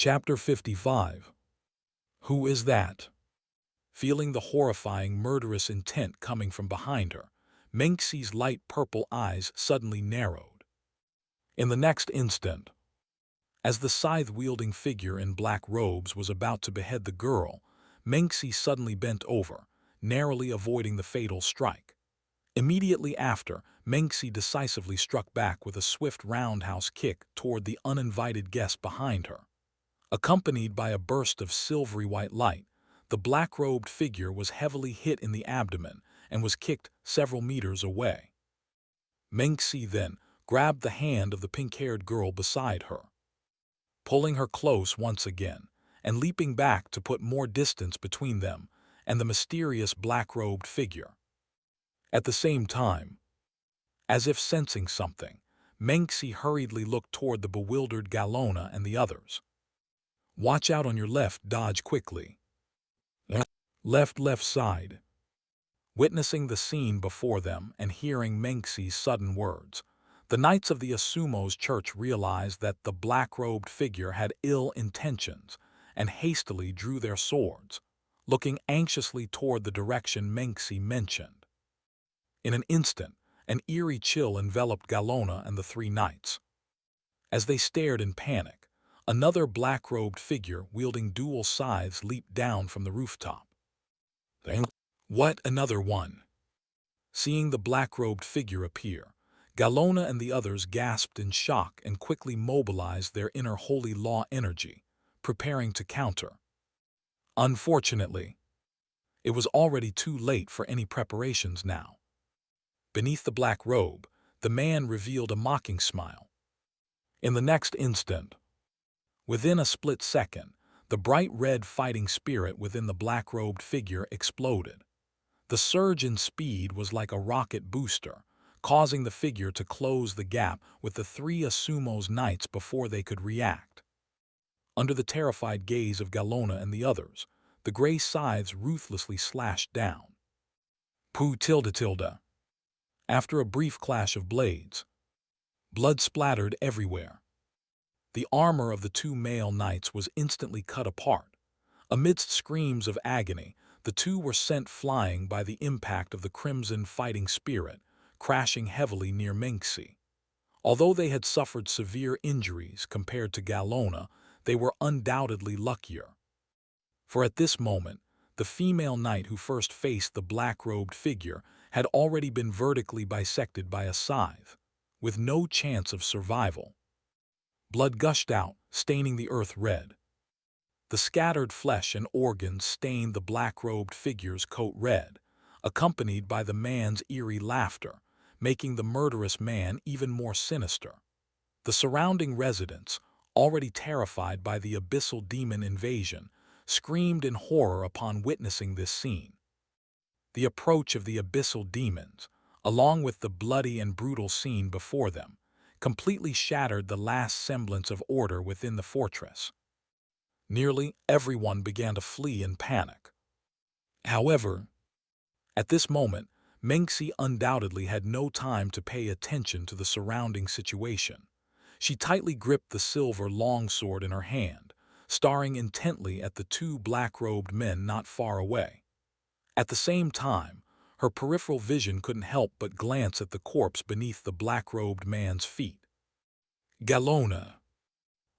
Chapter 55. Who is that? Feeling the horrifying, murderous intent coming from behind her, Mengxi's light purple eyes suddenly narrowed. In the next instant, as the scythe-wielding figure in black robes was about to behead the girl, Mengxi suddenly bent over, narrowly avoiding the fatal strike. Immediately after, Mengxi decisively struck back with a swift roundhouse kick toward the uninvited guest behind her. Accompanied by a burst of silvery white light, the black-robed figure was heavily hit in the abdomen and was kicked several meters away. Mengxi then grabbed the hand of the pink-haired girl beside her, pulling her close once again and leaping back to put more distance between them and the mysterious black-robed figure. At the same time, as if sensing something, Mengxi hurriedly looked toward the bewildered Galona and the others. "Watch out on your left, dodge quickly." Left side. Witnessing the scene before them and hearing Mengxi's sudden words, the Knights of the Asumo's church realized that the black-robed figure had ill intentions and hastily drew their swords, looking anxiously toward the direction Mengxi mentioned. In an instant, an eerie chill enveloped Galona and the three knights. As they stared in panic, another black-robed figure wielding dual scythes leaped down from the rooftop. What, another one? Seeing the black-robed figure appear, Galona and the others gasped in shock and quickly mobilized their inner holy law energy, preparing to counter. Unfortunately, it was already too late for any preparations now. Beneath the black robe, the man revealed a mocking smile. In the next instant, within a split second, the bright red fighting spirit within the black-robed figure exploded. The surge in speed was like a rocket booster, causing the figure to close the gap with the three Asumo's knights before they could react. Under the terrified gaze of Galona and the others, the gray scythes ruthlessly slashed down. Poo tilde. After a brief clash of blades, blood splattered everywhere. The armor of the two male knights was instantly cut apart. Amidst screams of agony, the two were sent flying by the impact of the crimson fighting spirit, crashing heavily near Mengxi. Although they had suffered severe injuries compared to Galona, they were undoubtedly luckier. For at this moment, the female knight who first faced the black-robed figure had already been vertically bisected by a scythe, with no chance of survival. Blood gushed out, staining the earth red. The scattered flesh and organs stained the black-robed figure's coat red, accompanied by the man's eerie laughter, making the murderous man even more sinister. The surrounding residents, already terrified by the abyssal demon invasion, screamed in horror upon witnessing this scene. The approach of the abyssal demons, along with the bloody and brutal scene before them, completely shattered the last semblance of order within the fortress. Nearly everyone began to flee in panic. However, at this moment, Mengxi undoubtedly had no time to pay attention to the surrounding situation. She tightly gripped the silver longsword in her hand, staring intently at the two black-robed men not far away. At the same time, her peripheral vision couldn't help but glance at the corpse beneath the black-robed man's feet. Galona.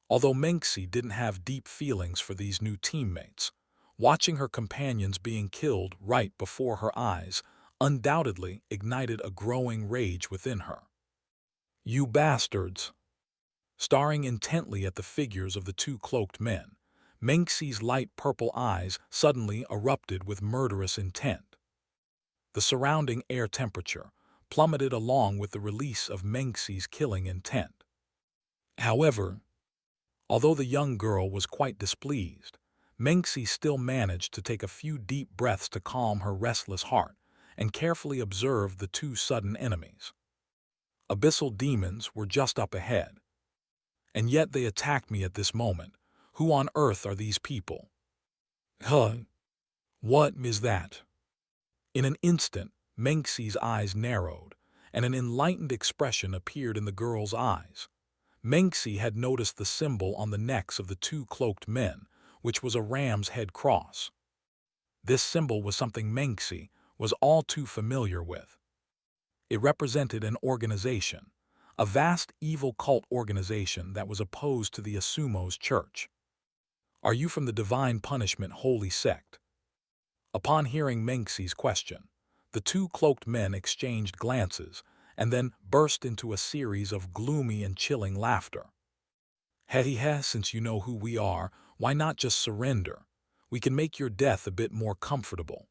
Although Mengxi didn't have deep feelings for these new teammates, watching her companions being killed right before her eyes undoubtedly ignited a growing rage within her. "You bastards!" Staring intently at the figures of the two cloaked men, Mengxi's light purple eyes suddenly erupted with murderous intent. The surrounding air temperature plummeted along with the release of Mengxi's killing intent. However, although the young girl was quite displeased, Mengxi still managed to take a few deep breaths to calm her restless heart and carefully observe the two sudden enemies. Abyssal demons were just up ahead. And yet they attacked me at this moment. Who on earth are these people? What is that? In an instant, Mengxi's eyes narrowed, and an enlightened expression appeared in the girl's eyes. Menxi had noticed the symbol on the necks of the two cloaked men, which was a ram's head cross. This symbol was something Menxi was all too familiar with. It represented an organization, a vast evil cult organization that was opposed to the Asumo's church. "Are you from the Divine Punishment Holy Sect?" Upon hearing Menxi's question, the two cloaked men exchanged glances and then burst into a series of gloomy and chilling laughter. "Heh, since you know who we are, why not just surrender? We can make your death a bit more comfortable."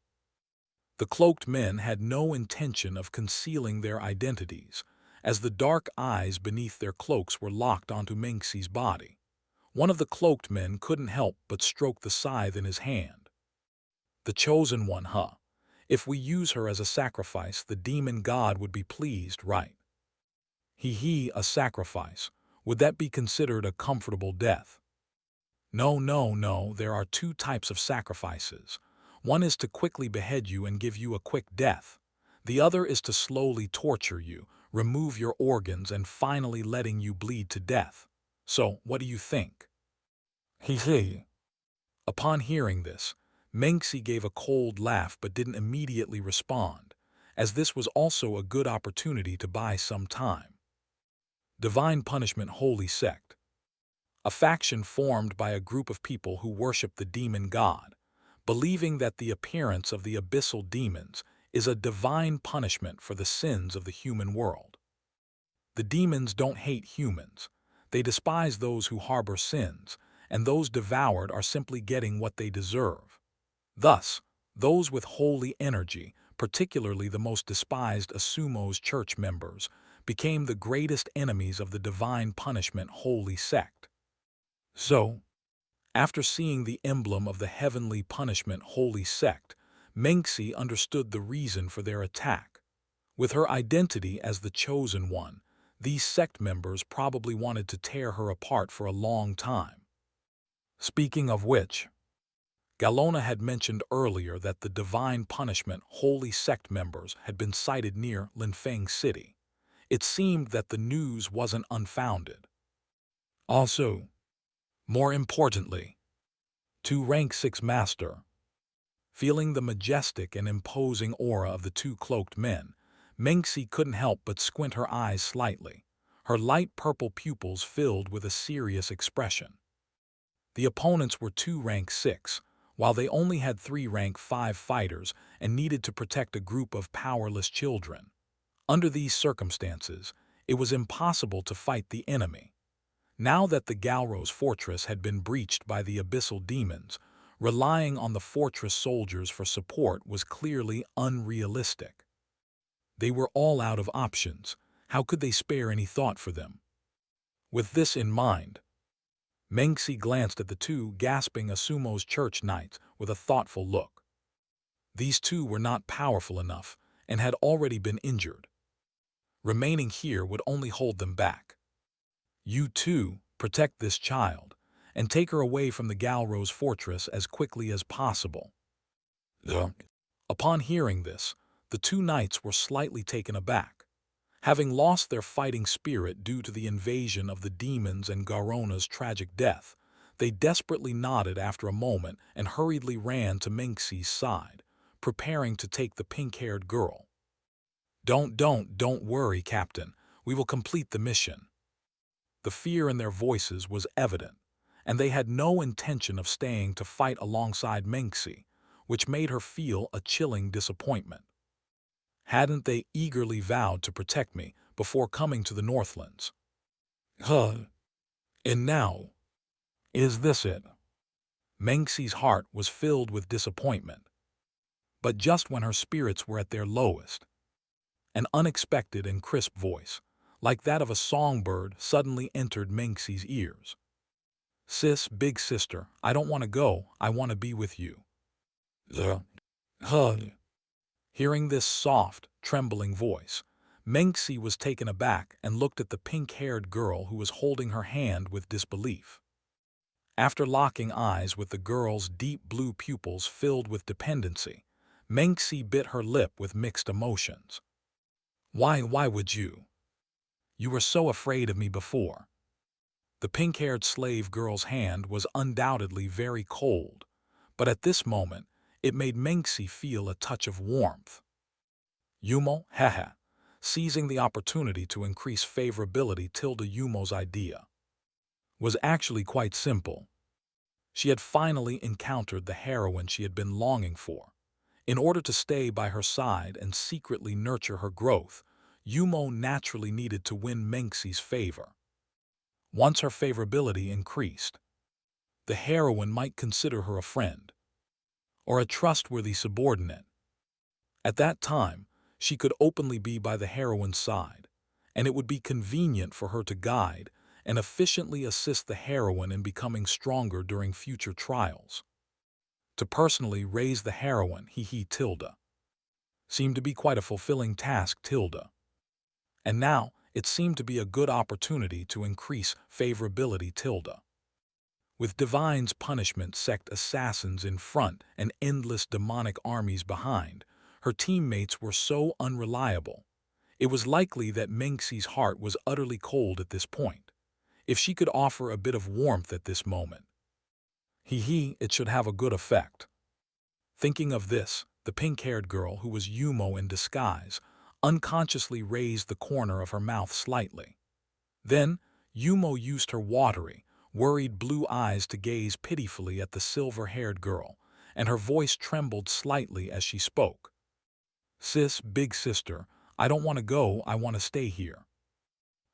The cloaked men had no intention of concealing their identities, as the dark eyes beneath their cloaks were locked onto Menxi's body. One of the cloaked men couldn't help but stroke the scythe in his hand. "The chosen one, huh? If we use her as a sacrifice, the demon god would be pleased, right?" A sacrifice. Would that be considered a comfortable death?" No, there are two types of sacrifices. One is to quickly behead you and give you a quick death. The other is to slowly torture you, remove your organs, and finally letting you bleed to death. So, what do you think? He. Upon hearing this, Menxi gave a cold laugh but didn't immediately respond, as this was also a good opportunity to buy some time. Divine Punishment Holy Sect. A faction formed by a group of people who worship the demon god, believing that the appearance of the abyssal demons is a divine punishment for the sins of the human world. The demons don't hate humans. They despise those who harbor sins, and those devoured are simply getting what they deserve. Thus, those with holy energy, particularly the most despised Asumo's church members, became the greatest enemies of the Divine Punishment Holy Sect. So, after seeing the emblem of the Heavenly Punishment Holy Sect, Menxi understood the reason for their attack. With her identity as the Chosen One, these sect members probably wanted to tear her apart for a long time. Speaking of which, Galona had mentioned earlier that the Divine Punishment Holy Sect members had been sighted near Linfeng City. It seemed that the news wasn't unfounded. Also, more importantly, two rank 6 master. Feeling the majestic and imposing aura of the two cloaked men, Menxi couldn't help but squint her eyes slightly, her light purple pupils filled with a serious expression. The opponents were 2 rank 6, while they only had 3 rank 5 fighters and needed to protect a group of powerless children. Under these circumstances, it was impossible to fight the enemy. Now that the Galro's fortress had been breached by the abyssal demons, relying on the fortress soldiers for support was clearly unrealistic. They were all out of options. How could they spare any thought for them? With this in mind, Menxi glanced at the two gasping Asumo's church knights with a thoughtful look. These two were not powerful enough and had already been injured. Remaining here would only hold them back. "You two, protect this child, and take her away from the Galro's fortress as quickly as possible." Upon hearing this, the two knights were slightly taken aback. Having lost their fighting spirit due to the invasion of the demons and Garona's tragic death, they desperately nodded after a moment and hurriedly ran to Menxi's side, preparing to take the pink-haired girl. Don't worry, Captain. We will complete the mission." The fear in their voices was evident, and they had no intention of staying to fight alongside Menxi, which made her feel a chilling disappointment. Hadn't they eagerly vowed to protect me before coming to the Northlands? And now, is this it? Menxi's heart was filled with disappointment. But just when her spirits were at their lowest, an unexpected and crisp voice, like that of a songbird, suddenly entered Menxi's ears. "Sis, big sister, I don't want to go, I want to be with you." Hearing this soft, trembling voice, Menxi was taken aback and looked at the pink-haired girl who was holding her hand with disbelief. After locking eyes with the girl's deep blue pupils filled with dependency, Menxi bit her lip with mixed emotions. Why would you? You were so afraid of me before." The pink-haired slave girl's hand was undoubtedly very cold, but at this moment, it made Menxi feel a touch of warmth. Yumo, haha, seizing the opportunity to increase favorability. Yumo's idea was actually quite simple. She had finally encountered the heroine she had been longing for. In order to stay by her side and secretly nurture her growth, Yumo naturally needed to win Menxi's favor. Once her favorability increased, the heroine might consider her a friend or a trustworthy subordinate. At that time, she could openly be by the heroine's side, and it would be convenient for her to guide and efficiently assist the heroine in becoming stronger during future trials. To personally raise the heroine, seemed to be quite a fulfilling task. And now, it seemed to be a good opportunity to increase favorability. With Divine's punishment sect assassins in front and endless demonic armies behind, her teammates were so unreliable. It was likely that Menxi's heart was utterly cold at this point. If she could offer a bit of warmth at this moment, it should have a good effect. Thinking of this, the pink-haired girl, who was Yumo in disguise, unconsciously raised the corner of her mouth slightly. Then, Yumo used her watery, worried blue eyes to gaze pitifully at the silver-haired girl, and her voice trembled slightly as she spoke. "Sis, big sister, I don't want to go, I want to stay here."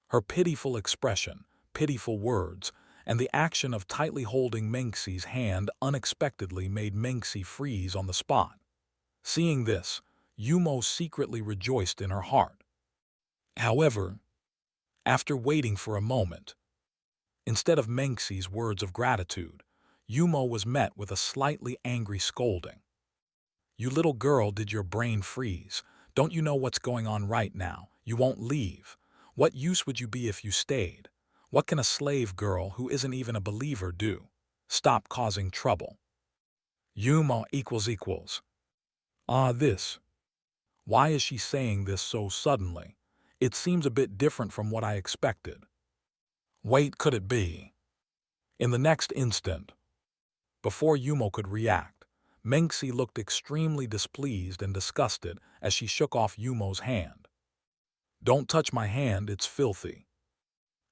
Her pitiful expression, pitiful words, and the action of tightly holding Menxi's hand unexpectedly made Menxi freeze on the spot. Seeing this, Yumo secretly rejoiced in her heart. However, after waiting for a moment, instead of Menxi's words of gratitude, Yumo was met with a slightly angry scolding. "You little girl, did your brain freeze? Don't you know what's going on right now? You won't leave. What use would you be if you stayed? What can a slave girl who isn't even a believer do? Stop causing trouble." Yumo equals. This. Why is she saying this so suddenly? It seems a bit different from what I expected. Wait, could it be? In the next instant, before Yumo could react, Menxi looked extremely displeased and disgusted as she shook off Yumo's hand. "Don't touch my hand, it's filthy."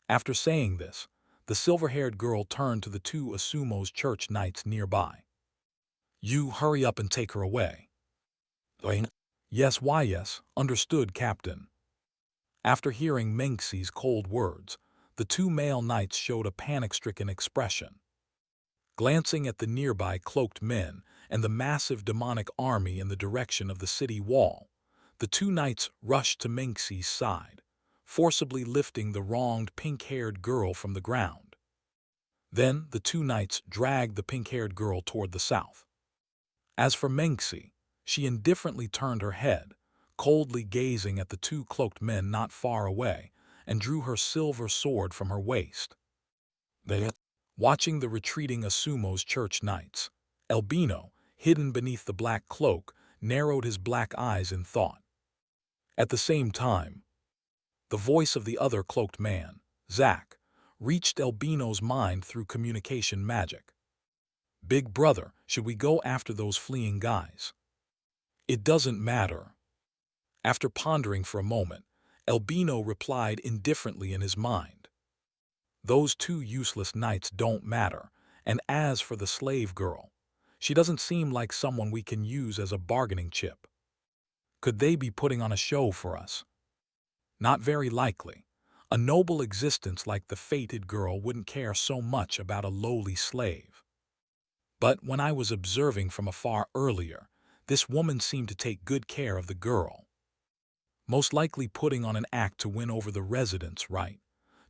After saying this, the silver-haired girl turned to the two Asumo's church knights nearby. "You hurry up and take her away." "Yes, why yes, understood, Captain." After hearing Menxi's cold words, the two male knights showed a panic-stricken expression. Glancing at the nearby cloaked men and the massive demonic army in the direction of the city wall, the two knights rushed to Menxi's side, forcibly lifting the wronged pink-haired girl from the ground. Then the two knights dragged the pink-haired girl toward the south. As for Menxi, she indifferently turned her head, coldly gazing at the two cloaked men not far away, and drew her silver sword from her waist. Watching the retreating Asumo's church knights, Albino, hidden beneath the black cloak, narrowed his black eyes in thought. At the same time, the voice of the other cloaked man, Zack, reached Albino's mind through communication magic. "Big brother, should we go after those fleeing guys?" "It doesn't matter." After pondering for a moment, Albino replied indifferently in his mind. "Those two useless knights don't matter, and as for the slave girl, she doesn't seem like someone we can use as a bargaining chip. Could they be putting on a show for us? Not very likely. A noble existence like the fated girl wouldn't care so much about a lowly slave. But when I was observing from afar earlier, this woman seemed to take good care of the girl. Most likely putting on an act to win over the residents, right?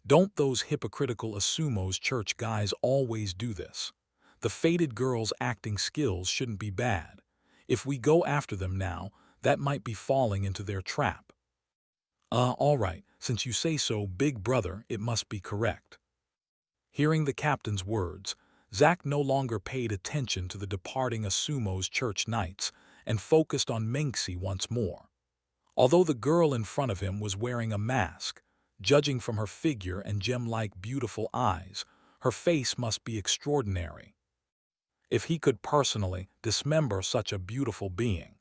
Don't those hypocritical Asumo's church guys always do this? The fated girl's acting skills shouldn't be bad. If we go after them now, that might be falling into their trap." All right, since you say so, big brother, it must be correct." Hearing the captain's words, Zack no longer paid attention to the departing Asumo's church knights and focused on Menxi once more. Although the girl in front of him was wearing a mask, Judging from her figure and gem-like beautiful eyes, her face must be extraordinary. If he could personally dismember such a beautiful being,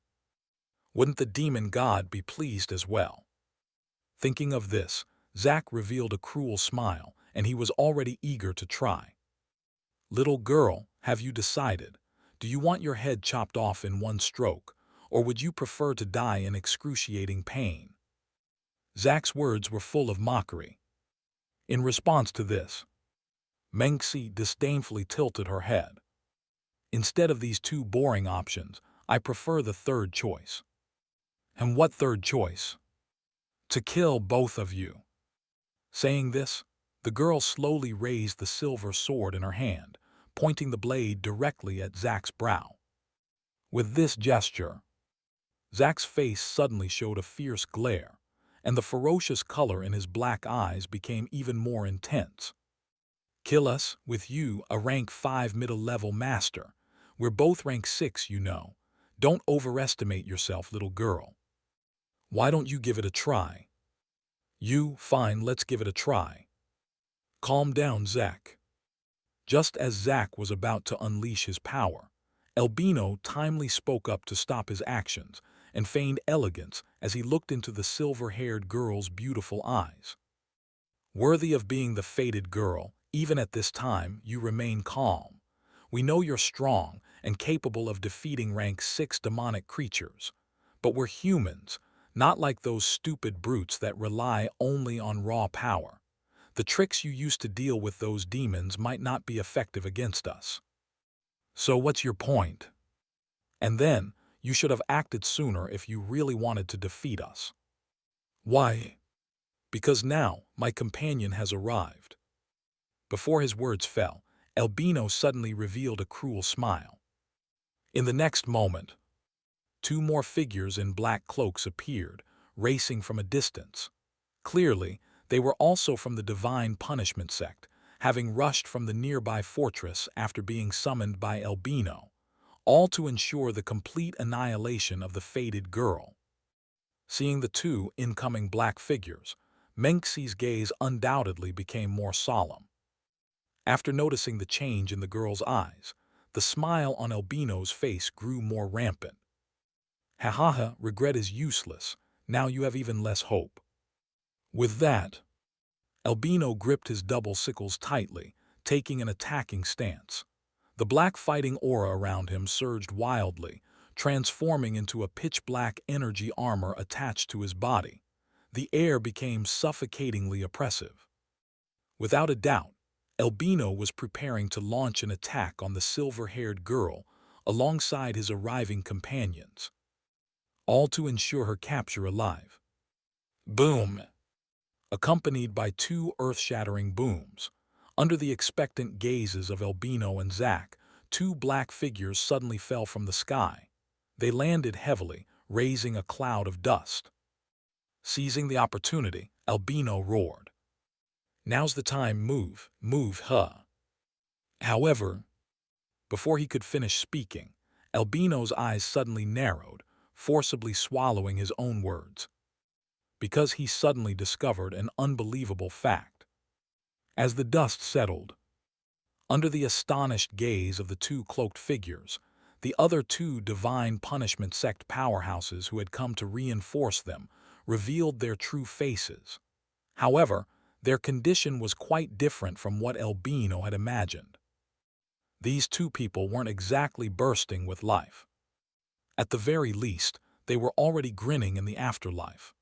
wouldn't the demon god be pleased as well? Thinking of this, Zack revealed a cruel smile, and he was already eager to try. Little girl, have you decided? Do you want your head chopped off in one stroke, or would you prefer to die in excruciating pain? Zack's words were full of mockery. In response to this, Menxi disdainfully tilted her head. Instead of these two boring options, I prefer the third choice. And what third choice? To kill both of you. Saying this, the girl slowly raised the silver sword in her hand, pointing the blade directly at Zack's brow. With this gesture, Zack's face suddenly showed a fierce glare, and the ferocious color in his black eyes became even more intense. Kill us, with you, a rank 5 middle-level master. We're both rank 6, you know. Don't overestimate yourself, little girl. Why don't you give it a try? Fine, let's give it a try. Calm down, Zack. Just as Zack was about to unleash his power, Albino timely spoke up to stop his actions and feigned elegance as he looked into the silver-haired girl's beautiful eyes. Worthy of being the fated girl, even at this time, you remain calm. We know you're strong and capable of defeating rank 6 demonic creatures, but we're humans, not like those stupid brutes that rely only on raw power. The tricks you used to deal with those demons might not be effective against us. So what's your point? And then, you should have acted sooner if you really wanted to defeat us. Why? Because now, my companion has arrived. Before his words fell, Albino suddenly revealed a cruel smile. In the next moment, two more figures in black cloaks appeared, racing from a distance. Clearly, they were also from the Divine Punishment sect, having rushed from the nearby fortress after being summoned by Albino, all to ensure the complete annihilation of the fated girl. Seeing the two incoming black figures, Menxi's gaze undoubtedly became more solemn. After noticing the change in the girl's eyes, the smile on Albino's face grew more rampant. Ha ha ha, regret is useless. Now you have even less hope. With that, Albino gripped his double sickles tightly, taking an attacking stance. The black fighting aura around him surged wildly, transforming into a pitch-black energy armor attached to his body. The air became suffocatingly oppressive. Without a doubt, Albino was preparing to launch an attack on the silver-haired girl alongside his arriving companions, all to ensure her capture alive. Boom! Accompanied by two earth-shattering booms, under the expectant gazes of Albino and Zack, two black figures suddenly fell from the sky. They landed heavily, raising a cloud of dust. Seizing the opportunity, Albino roared, "Now's the time, move, huh." However, before he could finish speaking, Albino's eyes suddenly narrowed, forcibly swallowing his own words, because he suddenly discovered an unbelievable fact. As the dust settled, under the astonished gaze of the two cloaked figures, the other two Divine Punishment sect powerhouses who had come to reinforce them revealed their true faces. However, their condition was quite different from what Albino had imagined. These two people weren't exactly bursting with life. At the very least, they were already grinning in the afterlife.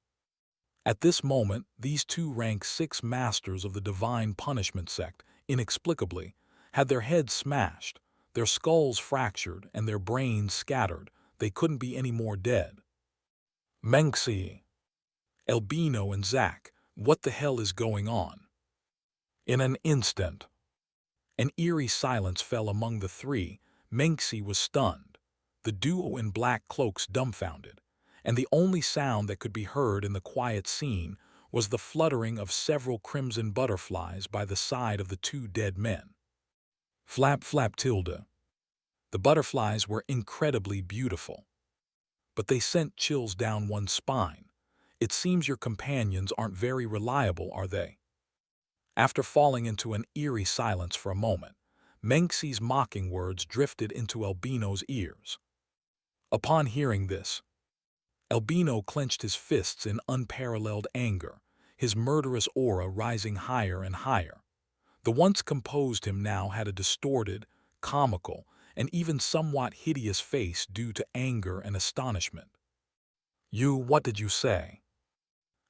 At this moment, these two rank 6 masters of the Divine Punishment sect, inexplicably, had their heads smashed, their skulls fractured, and their brains scattered. They couldn't be any more dead. Menxi, Albino, and Zack, what the hell is going on? In an instant, an eerie silence fell among the three. Menxi was stunned, the duo in black cloaks dumbfounded, and the only sound that could be heard in the quiet scene was the fluttering of several crimson butterflies by the side of the two dead men. Flap, flap, tilde. The butterflies were incredibly beautiful, but they sent chills down one's spine. It seems your companions aren't very reliable, are they?" After falling into an eerie silence for a moment, Menxi's mocking words drifted into Albino's ears. Upon hearing this, Albino clenched his fists in unparalleled anger, his murderous aura rising higher and higher. The once composed him now had a distorted, comical, and even somewhat hideous face due to anger and astonishment. What did you say?"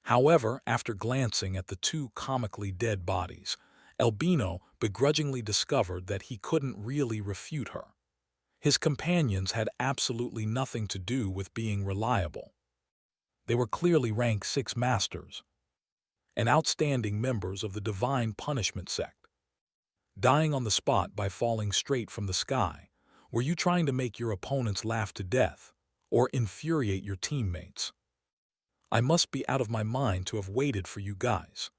However, after glancing at the two comically dead bodies, Albino begrudgingly discovered that he couldn't really refute her. His companions had absolutely nothing to do with being reliable. They were clearly rank 6 masters, and outstanding members of the Divine Punishment sect, dying on the spot by falling straight from the sky. Were you trying to make your opponents laugh to death, or infuriate your teammates? I must be out of my mind to have waited for you guys.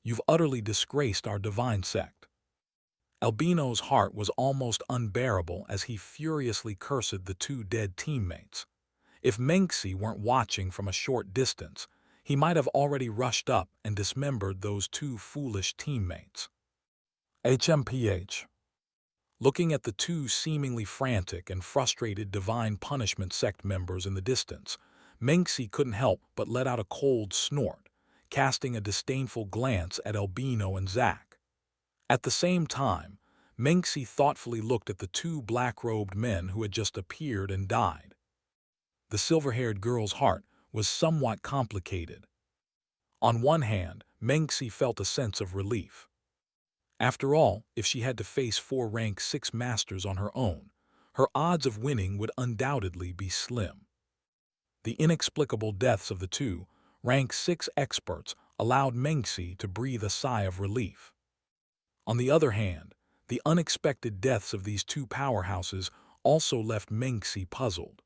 You've utterly disgraced our divine sect. Albino's heart was almost unbearable as he furiously cursed the two dead teammates. If Menxi weren't watching from a short distance, he might have already rushed up and dismembered those two foolish teammates. HMPH. Looking at the two seemingly frantic and frustrated Divine Punishment sect members in the distance, Menxi couldn't help but let out a cold snort, casting a disdainful glance at Albino and Zack. At the same time, Menxi thoughtfully looked at the two black-robed men who had just appeared and died. The silver-haired girl's heart was somewhat complicated. On one hand, Menxi felt a sense of relief. After all, if she had to face 4 rank 6 masters on her own, her odds of winning would undoubtedly be slim. The inexplicable deaths of the two rank 6 experts allowed Menxi to breathe a sigh of relief. On the other hand, the unexpected deaths of these two powerhouses also left Menxi puzzled.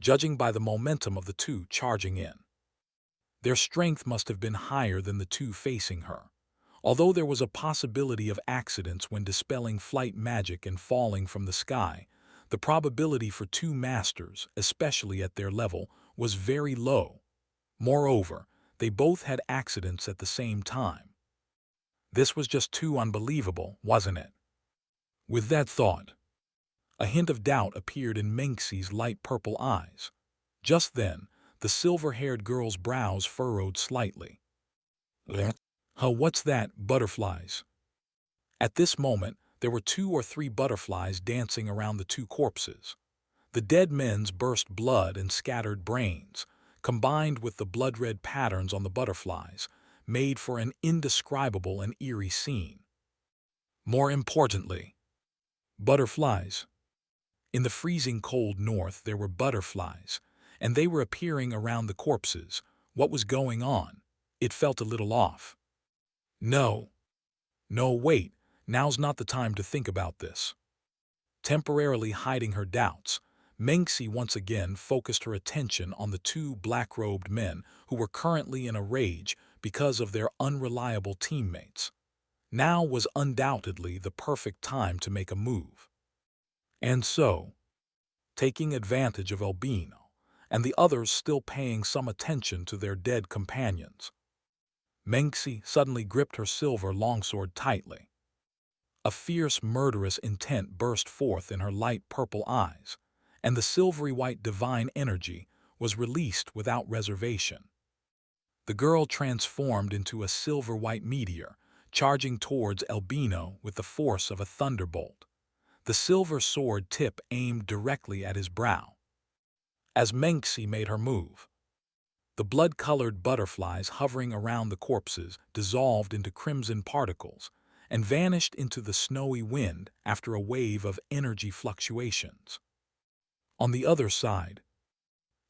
Judging by the momentum of the two charging in, their strength must have been higher than the two facing her. Although there was a possibility of accidents when dispelling flight magic and falling from the sky, the probability for 2 masters, especially at their level, was very low. Moreover, they both had accidents at the same time. This was just too unbelievable, wasn't it? With that thought, a hint of doubt appeared in Menxi's light purple eyes. Just then, the silver-haired girl's brows furrowed slightly. What's that, butterflies?" At this moment, there were 2 or 3 butterflies dancing around the two corpses. The dead men's burst blood and scattered brains, combined with the blood-red patterns on the butterflies, made for an indescribable and eerie scene. More importantly, butterflies. In the freezing cold north there were butterflies, and they were appearing around the corpses. What was going on? It felt a little off. No, wait, now's not the time to think about this. Temporarily hiding her doubts, Menxi once again focused her attention on the 2 black-robed men who were currently in a rage because of their unreliable teammates. Now was undoubtedly the perfect time to make a move. And so, taking advantage of Albino, and the others still paying some attention to their dead companions, Menxi suddenly gripped her silver longsword tightly. A fierce, murderous intent burst forth in her light purple eyes, and the silvery-white divine energy was released without reservation. The girl transformed into a silver-white meteor, charging towards Albino with the force of a thunderbolt. The silver sword tip aimed directly at his brow. As Menxi made her move, the blood-colored butterflies hovering around the corpses dissolved into crimson particles and vanished into the snowy wind after a wave of energy fluctuations. On the other side,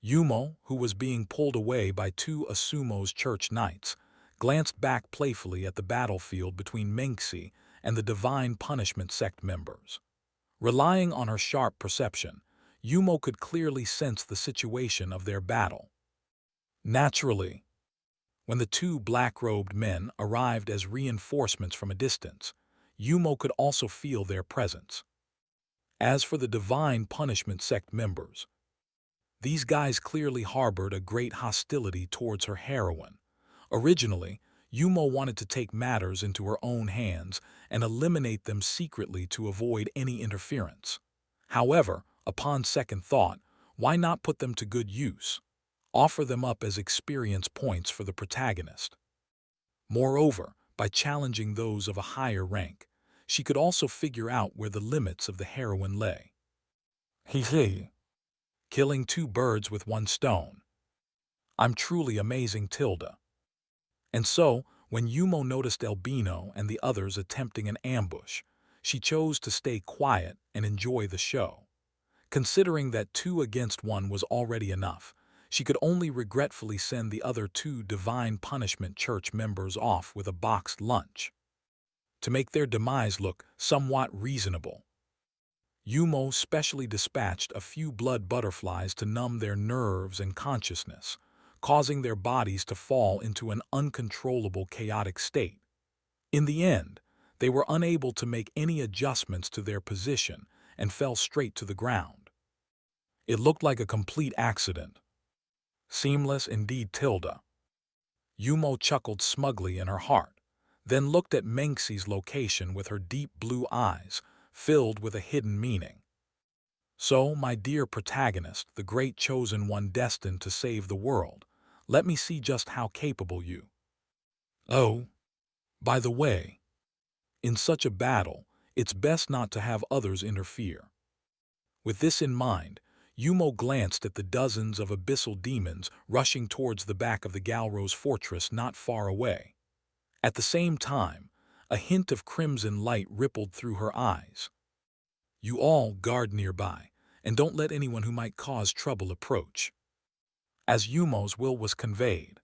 Yumo, who was being pulled away by 2 Asumo's church knights, glanced back playfully at the battlefield between Menxi and the Divine Punishment sect members. Relying on her sharp perception, Yumo could clearly sense the situation of their battle. Naturally, when the 2 black-robed men arrived as reinforcements from a distance, Yumo could also feel their presence. As for the Divine Punishment sect members, These guys clearly harbored a great hostility towards her heroine. Originally, Yumo wanted to take matters into her own hands and eliminate them secretly to avoid any interference. However, upon second thought, why not put them to good use? Offer them up as experience points for the protagonist. Moreover, by challenging those of a higher rank, she could also figure out where the limits of the heroine lay. He, killing two birds with one stone. I'm truly amazing, Tilda. And so, when Yumo noticed Albino and the others attempting an ambush, she chose to stay quiet and enjoy the show. Considering that 2 against 1 was already enough, she could only regretfully send the other 2 Divine Punishment Church members off with a boxed lunch, to make their demise look somewhat reasonable. Yumo specially dispatched a few blood butterflies to numb their nerves and consciousness, causing their bodies to fall into an uncontrollable chaotic state. In the end, they were unable to make any adjustments to their position and fell straight to the ground. It looked like a complete accident. Seamless indeed, Tilda. Yumo chuckled smugly in her heart, then looked at Menxi's location with her deep blue eyes, filled with a hidden meaning. So, my dear protagonist, the great chosen one destined to save the world, let me see just how capable you. Oh, by the way, in such a battle, it's best not to have others interfere. With this in mind, Yumo glanced at the dozens of abyssal demons rushing towards the back of the Galrose fortress not far away. At the same time, a hint of crimson light rippled through her eyes. You all guard nearby, and don't let anyone who might cause trouble approach. As Yumo's will was conveyed,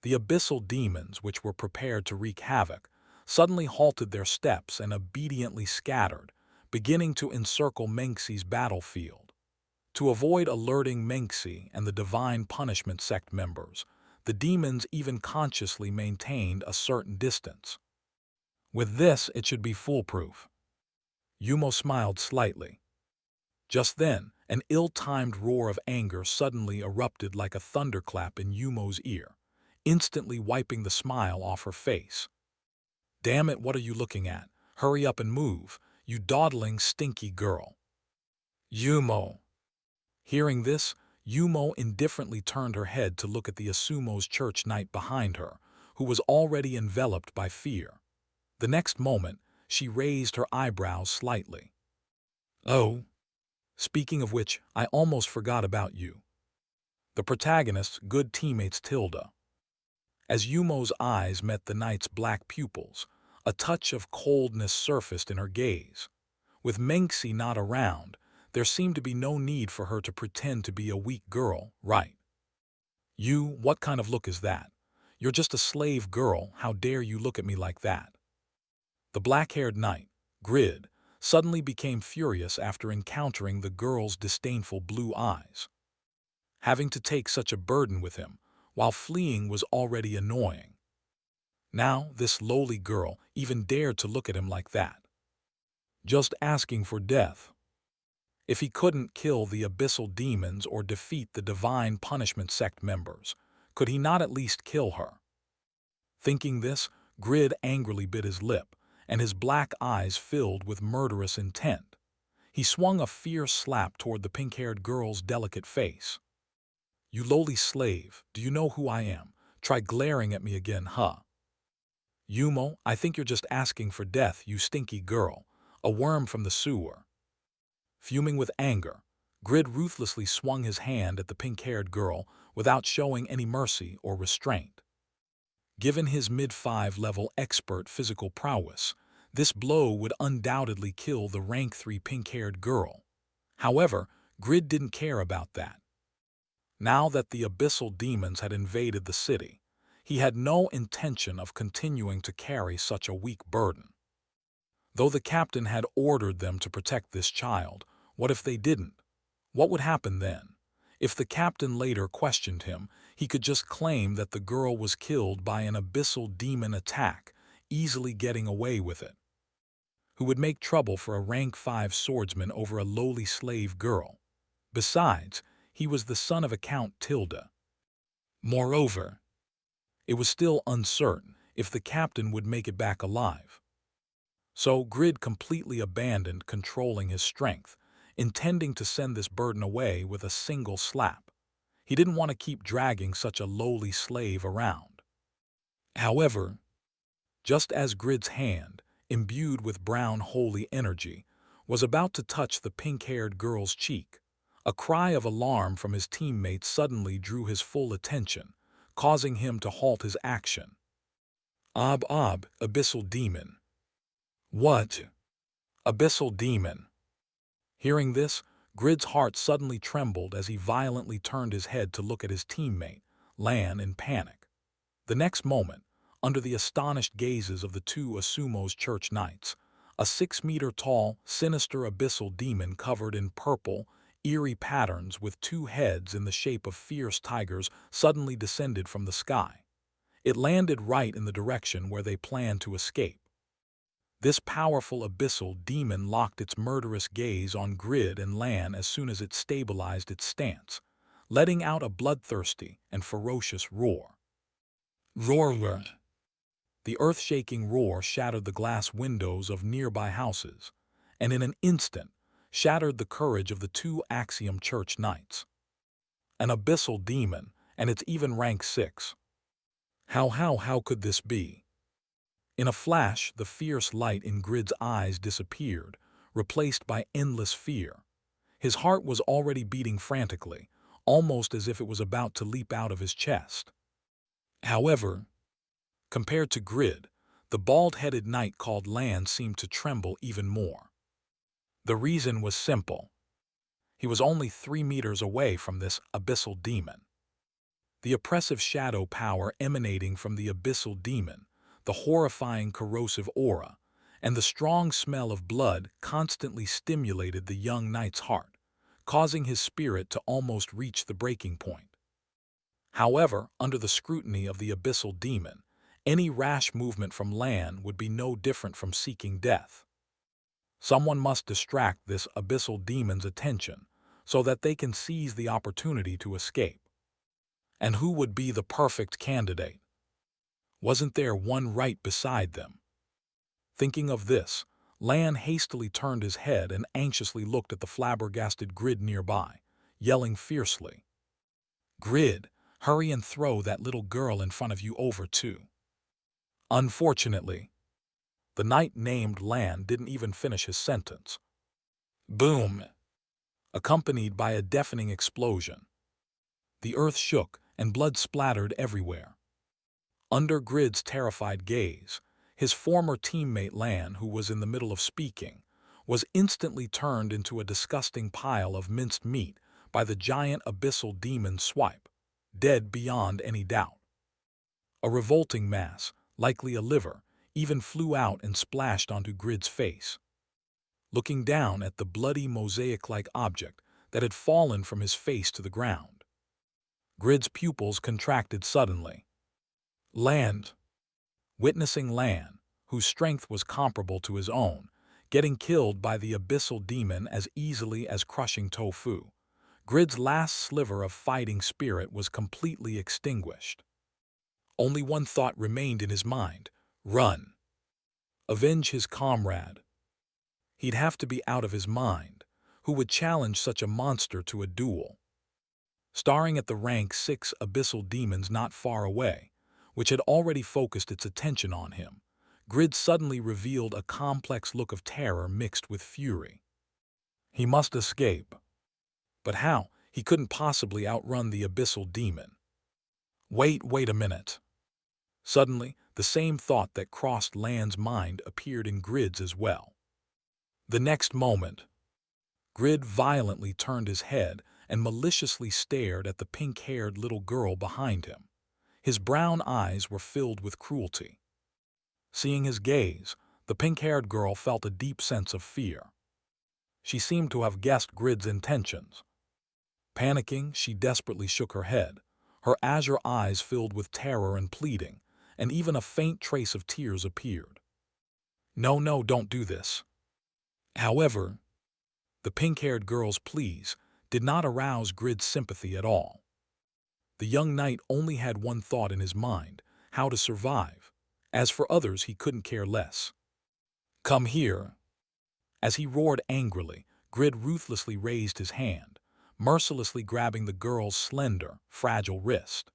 the abyssal demons, which were prepared to wreak havoc, suddenly halted their steps and obediently scattered, beginning to encircle Menxi's battlefield. To avoid alerting Menxi and the Divine Punishment Sect members, the demons even consciously maintained a certain distance. With this, it should be foolproof. Yumo smiled slightly. Just then, an ill-timed roar of anger suddenly erupted like a thunderclap in Yumo's ear, instantly wiping the smile off her face. Damn it, what are you looking at? Hurry up and move, you dawdling, stinky girl. Yumo. Hearing this, Yumo indifferently turned her head to look at the Asumo's church knight behind her, who was already enveloped by fear. The next moment, she raised her eyebrows slightly. Oh, speaking of which, I almost forgot about you. The protagonist's good teammates, Tilda. As Yumo's eyes met the knight's black pupils, a touch of coldness surfaced in her gaze. With Menxi not around, there seemed to be no need for her to pretend to be a weak girl, right? You, what kind of look is that? You're just a slave girl, how dare you look at me like that? The black-haired knight, Grid, suddenly became furious after encountering the girl's disdainful blue eyes. Having to take such a burden with him, while fleeing, was already annoying. Now, this lowly girl even dared to look at him like that. Just asking for death. If he couldn't kill the abyssal demons or defeat the Divine Punishment Sect members, could he not at least kill her? Thinking this, Grid angrily bit his lip, and his black eyes filled with murderous intent. He swung a fierce slap toward the pink-haired girl's delicate face. You lowly slave, do you know who I am? Try glaring at me again, huh? Yumo, I think you're just asking for death, you stinky girl, a worm from the sewer. Fuming with anger, Grid ruthlessly swung his hand at the pink-haired girl without showing any mercy or restraint. Given his mid-5 level expert physical prowess, this blow would undoubtedly kill the rank 3 pink-haired girl. However, Grid didn't care about that. Now that the abyssal demons had invaded the city, he had no intention of continuing to carry such a weak burden. Though the captain had ordered them to protect this child, what if they didn't? What would happen then? If the captain later questioned him, he could just claim that the girl was killed by an abyssal demon attack, easily getting away with it. Who would make trouble for a rank 5 swordsman over a lowly slave girl? Besides, he was the son of a Count Tilda. Moreover, it was still uncertain if the captain would make it back alive. So Grid completely abandoned controlling his strength, intending to send this burden away with a single slap. He didn't want to keep dragging such a lowly slave around. However, just as Grid's hand, imbued with brown holy energy, was about to touch the pink-haired girl's cheek, a cry of alarm from his teammates suddenly drew his full attention, causing him to halt his action. Abyssal Demon. What? Abyssal Demon. Hearing this, Grid's heart suddenly trembled as he violently turned his head to look at his teammate, Lan, in panic. The next moment, under the astonished gazes of the two Asumo's church knights, a 6-meter-tall, sinister abyssal demon covered in purple, eerie patterns with two heads in the shape of fierce tigers suddenly descended from the sky. It landed right in the direction where they planned to escape. This powerful abyssal demon locked its murderous gaze on Grid and Lan as soon as it stabilized its stance, letting out a bloodthirsty and ferocious roar. Roar! The earth-shaking roar shattered the glass windows of nearby houses, and in an instant shattered the courage of the two Axiom Church Knights. An abyssal demon, and it's even rank 6. How could this be? In a flash, the fierce light in Grid's eyes disappeared, replaced by endless fear. His heart was already beating frantically, almost as if it was about to leap out of his chest. However, compared to Grid, the bald-headed knight called Lan seemed to tremble even more. The reason was simple. He was only 3 meters away from this abyssal demon. The oppressive shadow power emanating from the abyssal demon, the horrifying corrosive aura, and the strong smell of blood constantly stimulated the young knight's heart, causing his spirit to almost reach the breaking point. However, under the scrutiny of the abyssal demon, any rash movement from Lan would be no different from seeking death. Someone must distract this abyssal demon's attention so that they can seize the opportunity to escape. And who would be the perfect candidate? Wasn't there one right beside them? Thinking of this, Lan hastily turned his head and anxiously looked at the flabbergasted Grid nearby, yelling fiercely, "Grid, hurry and throw that little girl in front of you over too." Unfortunately, the knight named Lan didn't even finish his sentence. Boom! Accompanied by a deafening explosion. The earth shook and blood splattered everywhere. Under Grid's terrified gaze, his former teammate Lan, who was in the middle of speaking, was instantly turned into a disgusting pile of minced meat by the giant abyssal demon's swipe, dead beyond any doubt. A revolting mass, likely a liver, even flew out and splashed onto Grid's face. Looking down at the bloody mosaic-like object that had fallen from his face to the ground, Grid's pupils contracted suddenly. Witnessing Lan, whose strength was comparable to his own, getting killed by the abyssal demon as easily as crushing tofu, Grid's last sliver of fighting spirit was completely extinguished. Only one thought remained in his mind: run. Avenge his comrade. He'd have to be out of his mind. Who would challenge such a monster to a duel? Staring at the rank 6 abyssal demons not far away, which had already focused its attention on him, Grid suddenly revealed a complex look of terror mixed with fury. He must escape. But how? He couldn't possibly outrun the abyssal demon. Wait a minute. Suddenly, the same thought that crossed Lan's mind appeared in Grid's as well. The next moment, Grid violently turned his head and maliciously stared at the pink-haired little girl behind him. His brown eyes were filled with cruelty. Seeing his gaze, the pink-haired girl felt a deep sense of fear. She seemed to have guessed Grid's intentions. Panicking, she desperately shook her head, her azure eyes filled with terror and pleading, and even a faint trace of tears appeared. No, don't do this. However, the pink-haired girl's pleas, did not arouse Grid's sympathy at all. The young knight only had one thought in his mind: how to survive. As for others, he couldn't care less. "Come here." As he roared angrily, Grid ruthlessly raised his hand, mercilessly grabbing the girl's slender, fragile wrist.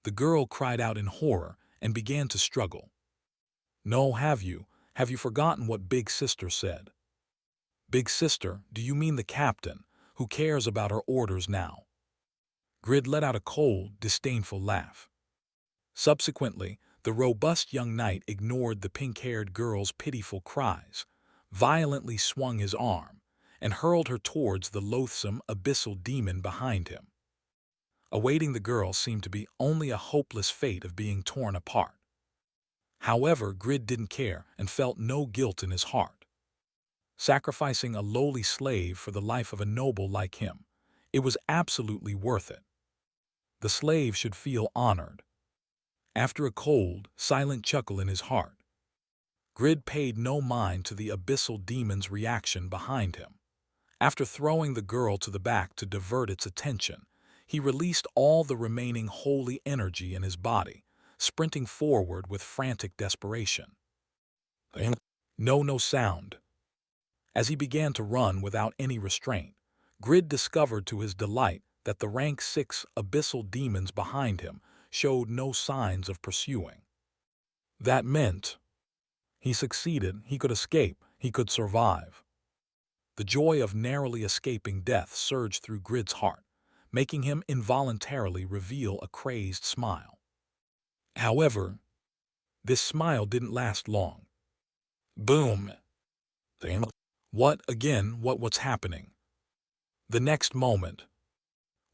The girl cried out in horror and began to struggle. "No, have you? Have you forgotten what Big Sister said?" "Big Sister, do you mean the captain? Who cares about her orders now?" Grid let out a cold, disdainful laugh. Subsequently, the robust young knight ignored the pink-haired girl's pitiful cries, violently swung his arm, and hurled her towards the loathsome abyssal demon behind him. Awaiting the girl seemed to be only a hopeless fate of being torn apart. However, Grid didn't care and felt no guilt in his heart. Sacrificing a lowly slave for the life of a noble like him, it was absolutely worth it. The slave should feel honored. After a cold, silent chuckle in his heart, Grid paid no mind to the abyssal demon's reaction behind him. After throwing the girl to the back to divert its attention, he released all the remaining holy energy in his body, sprinting forward with frantic desperation. No sound. As he began to run without any restraint, Grid discovered to his delight that the rank 6 abyssal demons behind him showed no signs of pursuing. That meant he succeeded, he could escape, he could survive. The joy of narrowly escaping death surged through Grid's heart, making him involuntarily reveal a crazed smile. However, this smile didn't last long. Boom! What's happening? The next moment,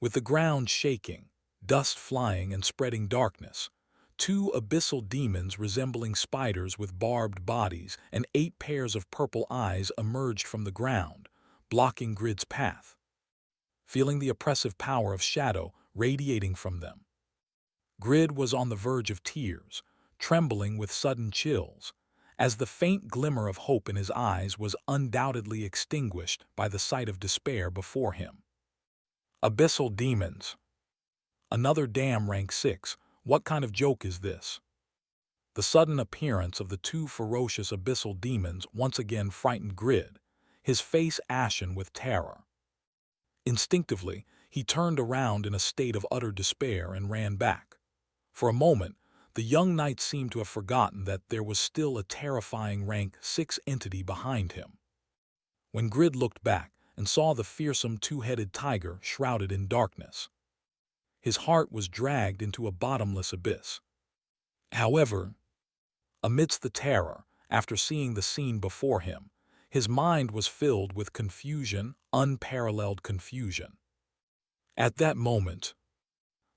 with the ground shaking, dust flying and spreading darkness, 2 abyssal demons resembling spiders with barbed bodies and 8 pairs of purple eyes emerged from the ground, blocking Grid's path. Feeling the oppressive power of shadow radiating from them, Grid was on the verge of tears, trembling with sudden chills, as the faint glimmer of hope in his eyes was undoubtedly extinguished by the sight of despair before him. Abyssal demons. Another damn rank 6. What kind of joke is this? The sudden appearance of the 2 ferocious abyssal demons once again frightened Grid, his face ashen with terror. Instinctively, he turned around in a state of utter despair and ran back. For a moment, the young knight seemed to have forgotten that there was still a terrifying rank 6 entity behind him. When Grid looked back and saw the fearsome 2-headed tiger shrouded in darkness, his heart was dragged into a bottomless abyss. However, amidst the terror, after seeing the scene before him, his mind was filled with confusion, unparalleled confusion. At that moment,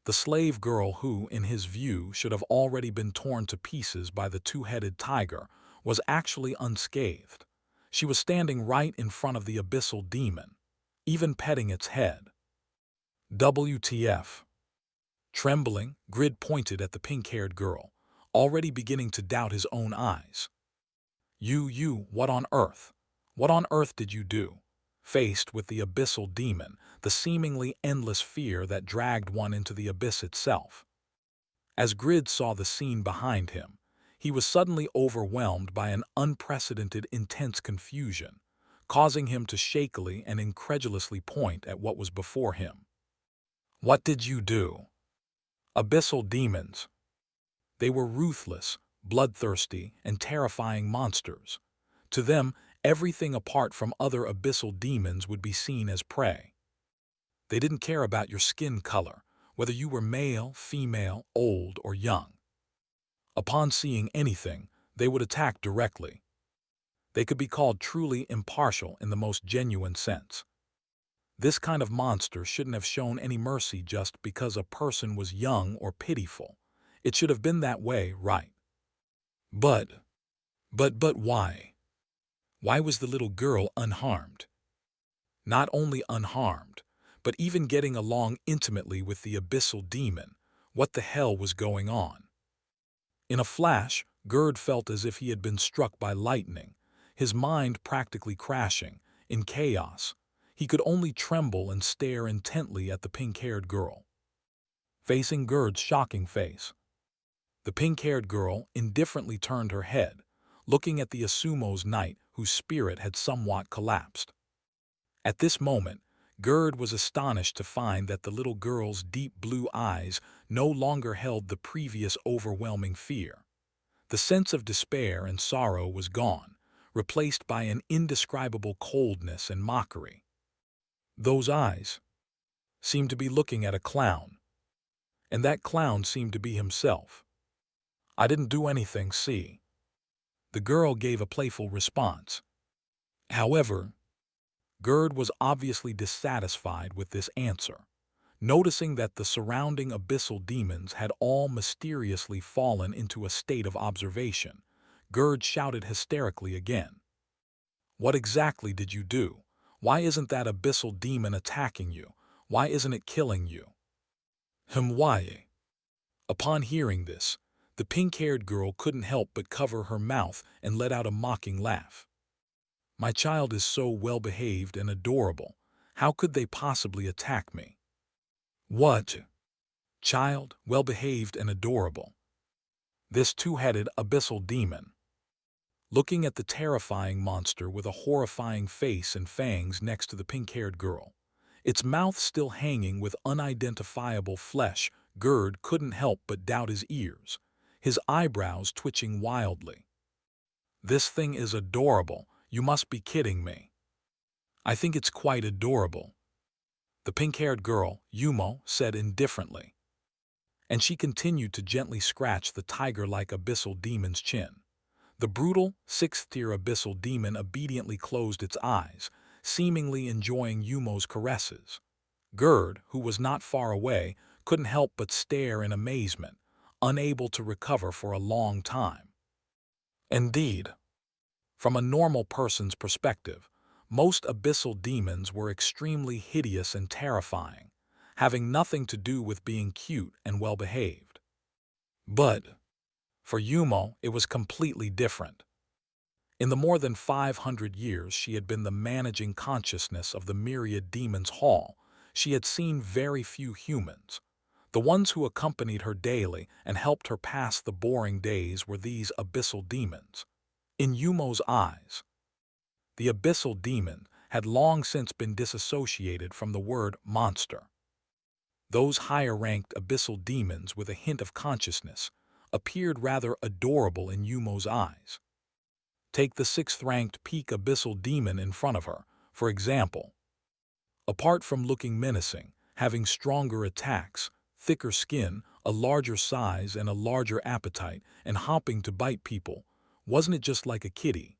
the slave girl who, in his view, should have already been torn to pieces by the 2-headed tiger was actually unscathed. She was standing right in front of the abyssal demon, even petting its head. WTF? Trembling, Grid pointed at the pink-haired girl, already beginning to doubt his own eyes. What on earth? What on earth did you do? Faced with the abyssal demon, the seemingly endless fear that dragged one into the abyss itself. As Grid saw the scene behind him, he was suddenly overwhelmed by an unprecedented intense confusion, causing him to shakily and incredulously point at what was before him. What did you do? Abyssal demons. They were ruthless, bloodthirsty, and terrifying monsters. To them, everything apart from other abyssal demons would be seen as prey. They didn't care about your skin color, whether you were male, female, old, or young. Upon seeing anything, they would attack directly. They could be called truly impartial in the most genuine sense. This kind of monster shouldn't have shown any mercy just because a person was young or pitiful. It should have been that way, right? But why? Why was the little girl unharmed? Not only unharmed, but even getting along intimately with the abyssal demon. What the hell was going on? In a flash, Gerd felt as if he had been struck by lightning, his mind practically crashing. In chaos, He could only tremble and stare intently at the pink-haired girl. Facing Gerd's shocking face, the pink-haired girl indifferently turned her head, looking at the Asumo's knight whose spirit had somewhat collapsed. At this moment, Gerd was astonished to find that the little girl's deep blue eyes no longer held the previous overwhelming fear. The sense of despair and sorrow was gone, replaced by an indescribable coldness and mockery. Those eyes seemed to be looking at a clown, and that clown seemed to be himself. "I didn't do anything, see?" The girl gave a playful response. However, Gerd was obviously dissatisfied with this answer. Noticing that the surrounding abyssal demons had all mysteriously fallen into a state of observation, Gerd shouted hysterically again. "What exactly did you do? Why isn't that abyssal demon attacking you? Why isn't it killing you?" Why? Upon hearing this, the pink-haired girl couldn't help but cover her mouth and let out a mocking laugh. "My child is so well-behaved and adorable. How could they possibly attack me?" "What? Child, well-behaved and adorable?" This two-headed abyssal demon. Looking at the terrifying monster with a horrifying face and fangs next to the pink-haired girl, its mouth still hanging with unidentifiable flesh, Gerd couldn't help but doubt his ears, his eyebrows twitching wildly. "This thing is adorable. You must be kidding me." "I think it's quite adorable," the pink-haired girl, Yumo, said indifferently. And she continued to gently scratch the tiger-like abyssal demon's chin. The brutal, sixth-tier abyssal demon obediently closed its eyes, seemingly enjoying Yumo's caresses. Gerd, who was not far away, couldn't help but stare in amazement, unable to recover for a long time. Indeed, from a normal person's perspective, most abyssal demons were extremely hideous and terrifying, having nothing to do with being cute and well-behaved. But for Yumo, it was completely different. In the more than 500 years she had been the managing consciousness of the myriad demons' hall, she had seen very few humans. The ones who accompanied her daily and helped her pass the boring days were these abyssal demons. In Yumo's eyes, the abyssal demon had long since been disassociated from the word monster. Those higher-ranked abyssal demons with a hint of consciousness appeared rather adorable in Yumo's eyes. Take the sixth-ranked peak abyssal demon in front of her, for example. Apart from looking menacing, having stronger attacks, thicker skin, a larger size and a larger appetite, and hopping to bite people, wasn't it just like a kitty?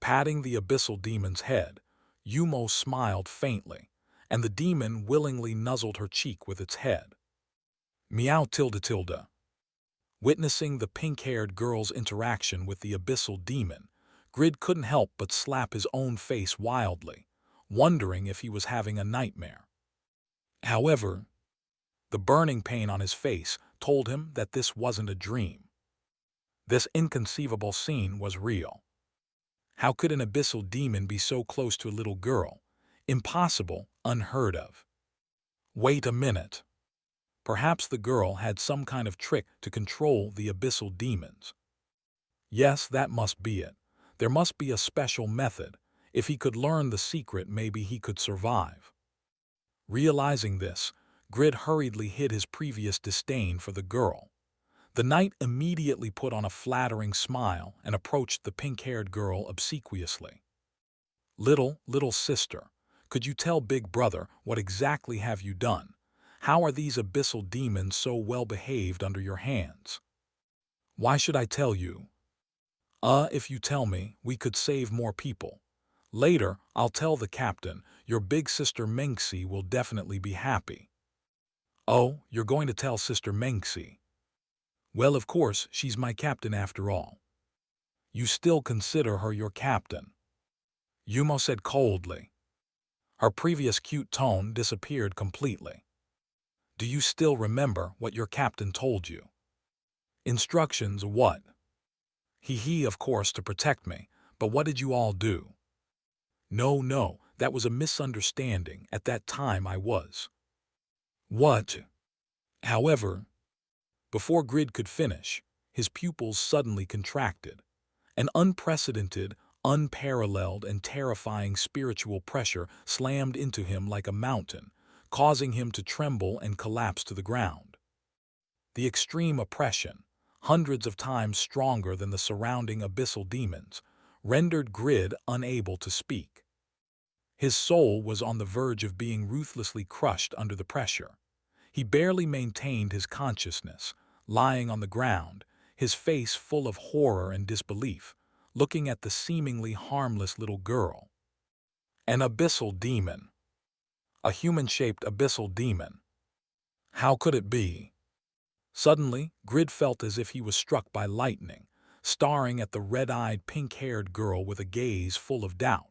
Patting the abyssal demon's head, Yumo smiled faintly, and the demon willingly nuzzled her cheek with its head. Meow tilde tilde. Witnessing the pink-haired girl's interaction with the abyssal demon, Grid couldn't help but slap his own face wildly, wondering if he was having a nightmare. However, the burning pain on his face told him that this wasn't a dream. This inconceivable scene was real. How could an abyssal demon be so close to a little girl? Impossible, unheard of. Wait a minute. Perhaps the girl had some kind of trick to control the abyssal demons. Yes, that must be it. There must be a special method. If he could learn the secret, maybe he could survive. Realizing this, Grid hurriedly hid his previous disdain for the girl. The knight immediately put on a flattering smile and approached the pink-haired girl obsequiously. Little sister, could you tell big brother what exactly have you done? How are these abyssal demons so well-behaved under your hands?" "Why should I tell you?" If you tell me, we could save more people. Later, I'll tell the captain. Your big sister Mengxi will definitely be happy." "Oh, you're going to tell Sister Mengxi?" "Well, of course, she's my captain after all." "You still consider her your captain?" Yumo said coldly. Her previous cute tone disappeared completely. "Do you still remember what your captain told you?" "Instructions what?" He, of course, to protect me, but what did you all do?" No, That was a misunderstanding. At that time I was. What? However, before Grid could finish, his pupils suddenly contracted. An unprecedented, unparalleled, and terrifying spiritual pressure slammed into him like a mountain, causing him to tremble and collapse to the ground. The extreme oppression, hundreds of times stronger than the surrounding abyssal demons, rendered Grid unable to speak. His soul was on the verge of being ruthlessly crushed under the pressure. He barely maintained his consciousness, lying on the ground, his face full of horror and disbelief, looking at the seemingly harmless little girl. An abyssal demon. A human-shaped abyssal demon. How could it be? Suddenly, Grid felt as if he was struck by lightning, staring at the red-eyed, pink-haired girl with a gaze full of doubt.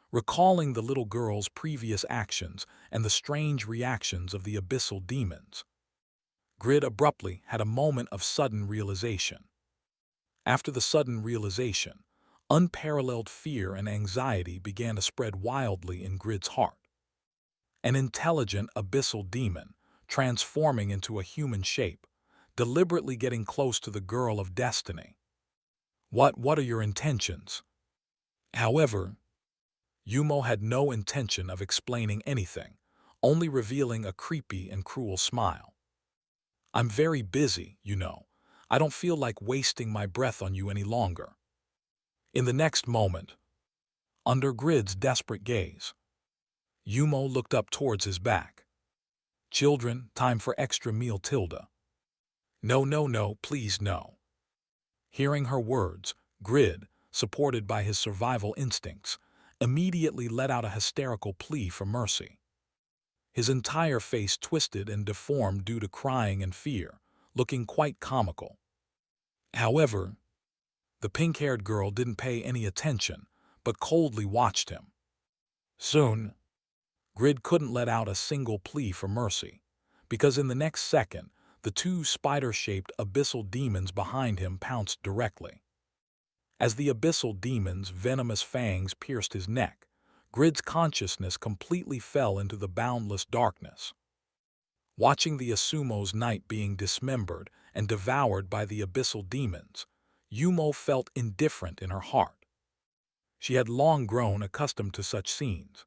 Recalling the little girl's previous actions and the strange reactions of the abyssal demons, Grid abruptly had a moment of sudden realization. After the sudden realization, unparalleled fear and anxiety began to spread wildly in Grid's heart. An intelligent abyssal demon, transforming into a human shape, deliberately getting close to the girl of destiny. What are your intentions? However, Yumo had no intention of explaining anything, only revealing a creepy and cruel smile. I'm very busy, you know. I don't feel like wasting my breath on you any longer. In the next moment, under Grid's desperate gaze, Yumo looked up towards his back. Children, time for extra meal, Tilda. No, please no. Hearing her words, Grid, supported by his survival instincts, immediately let out a hysterical plea for mercy. His entire face twisted and deformed due to crying and fear, looking quite comical. However, the pink-haired girl didn't pay any attention, but coldly watched him. Soon, Grid couldn't let out a single plea for mercy, because in the next second, the two spider-shaped abyssal demons behind him pounced directly. As the abyssal demon's venomous fangs pierced his neck, Grid's consciousness completely fell into the boundless darkness. Watching the Asumo's night being dismembered and devoured by the abyssal demons, Yumo felt indifferent in her heart. She had long grown accustomed to such scenes.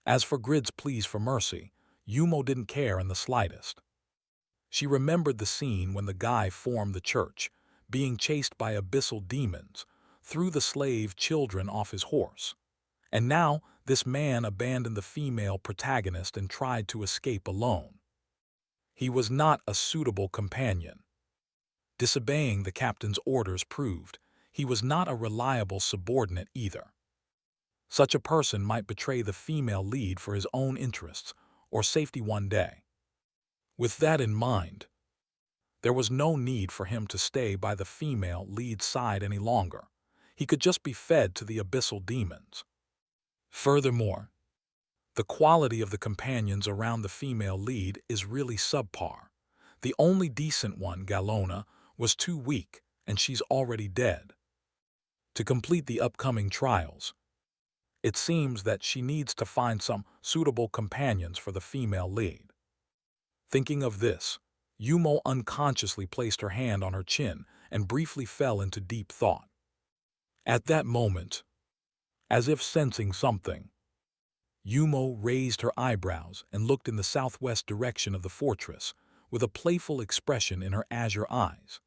As for Grid's pleas for mercy, Yumo didn't care in the slightest. She remembered the scene when the guy formed the church, being chased by abyssal demons, threw the slave children off his horse. And now, this man abandoned the female protagonist and tried to escape alone. He was not a suitable companion. Disobeying the captain's orders proved he was not a reliable subordinate either. Such a person might betray the female lead for his own interests or safety one day. With that in mind, there was no need for him to stay by the female lead's side any longer. He could just be fed to the abyssal demons. Furthermore, the quality of the companions around the female lead is really subpar. The only decent one, Galona, was too weak, and she's already dead. To complete the upcoming trials, it seems that she needs to find some suitable companions for the female lead. Thinking of this, Yumo unconsciously placed her hand on her chin and briefly fell into deep thought. At that moment, as if sensing something, Yumo raised her eyebrows and looked in the southwest direction of the fortress with a playful expression in her azure eyes.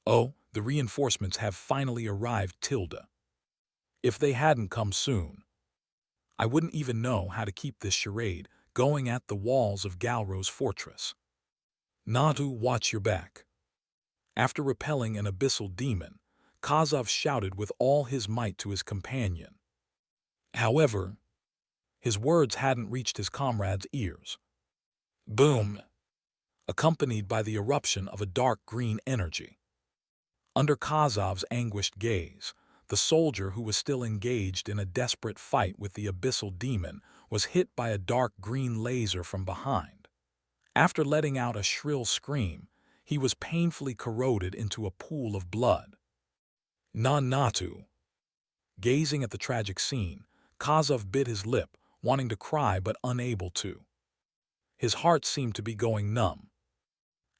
Oh, the reinforcements have finally arrived, Tilda. If they hadn't come soon, I wouldn't even know how to keep this charade going at the walls of Galro's fortress. Natu, watch your back. After repelling an abyssal demon, Kazov shouted with all his might to his companion. However, his words hadn't reached his comrade's ears. Boom! Accompanied by the eruption of a dark green energy. Under Kazov's anguished gaze, the soldier who was still engaged in a desperate fight with the abyssal demon was hit by a dark green laser from behind. After letting out a shrill scream, he was painfully corroded into a pool of blood. Natu. Gazing at the tragic scene, Kazov bit his lip, wanting to cry but unable to. His heart seemed to be going numb.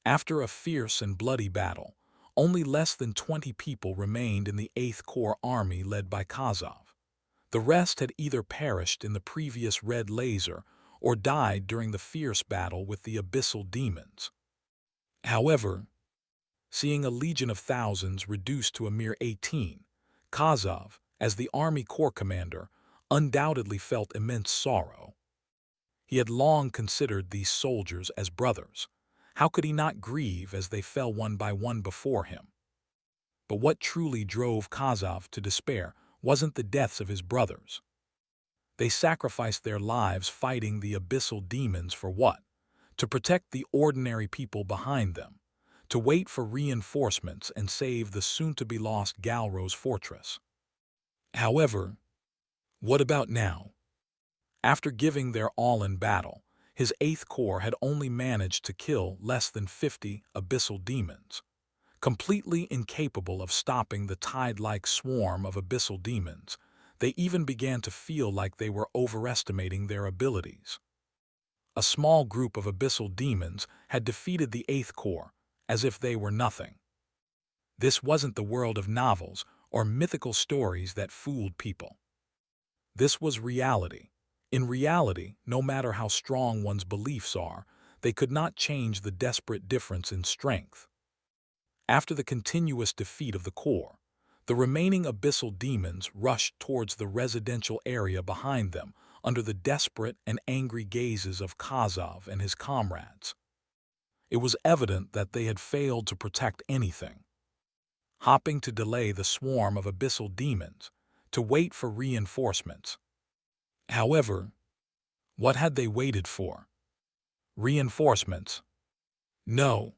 After a fierce and bloody battle, only less than 20 people remained in the 8th Corps Army led by Kazov. The rest had either perished in the previous Red Laser or died during the fierce battle with the Abyssal demons. However, seeing a legion of thousands reduced to a mere 18, Kazov, as the Army Corps commander, undoubtedly felt immense sorrow. He had long considered these soldiers as brothers. How could he not grieve as they fell one by one before him? But what truly drove Kazov to despair wasn't the deaths of his brothers. They sacrificed their lives fighting the abyssal demons for what? To protect the ordinary people behind them, to wait for reinforcements and save the soon-to-be-lost Galrose fortress. However, what about now? After giving their all in battle, his 8th Corps had only managed to kill less than 50 abyssal demons. Completely incapable of stopping the tide-like swarm of abyssal demons, they even began to feel like they were overestimating their abilities. A small group of abyssal demons had defeated the 8th Corps, as if they were nothing. This wasn't the world of novels or mythical stories that fooled people. This was reality. In reality, no matter how strong one's beliefs are, they could not change the desperate difference in strength. After the continuous defeat of the Corps, the remaining abyssal demons rushed towards the residential area behind them under the desperate and angry gazes of Kazov and his comrades. It was evident that they had failed to protect anything. Hopping to delay the swarm of abyssal demons, to wait for reinforcements. However, what had they waited for? Reinforcements? No.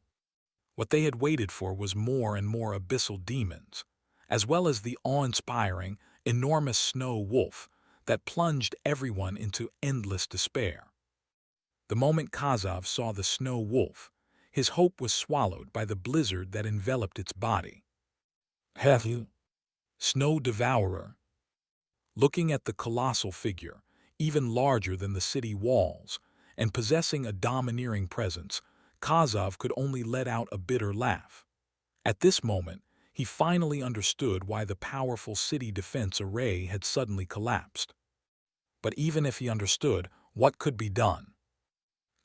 What they had waited for was more and more abyssal demons, as well as the awe-inspiring, enormous snow wolf that plunged everyone into endless despair. The moment Kazov saw the snow wolf, his hope was swallowed by the blizzard that enveloped its body. Hefu, Snow Devourer. Looking at the colossal figure, even larger than the city walls, and possessing a domineering presence, Kazov could only let out a bitter laugh. At this moment, he finally understood why the powerful city defense array had suddenly collapsed. But even if he understood, what could be done?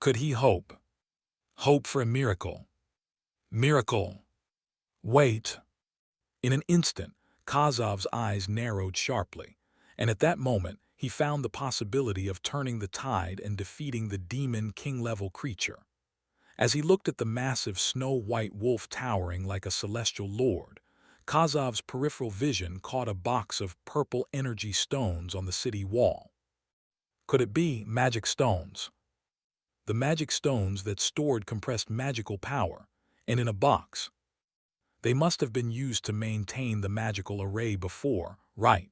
Could he hope? Hope for a miracle. Miracle. Wait. In an instant, Kazov's eyes narrowed sharply, and at that moment, he found the possibility of turning the tide and defeating the demon king-level creature. As he looked at the massive snow-white wolf towering like a celestial lord, Kazov's peripheral vision caught a box of purple energy stones on the city wall. Could it be magic stones? The magic stones that stored compressed magical power, and in a box. They must have been used to maintain the magical array before, right?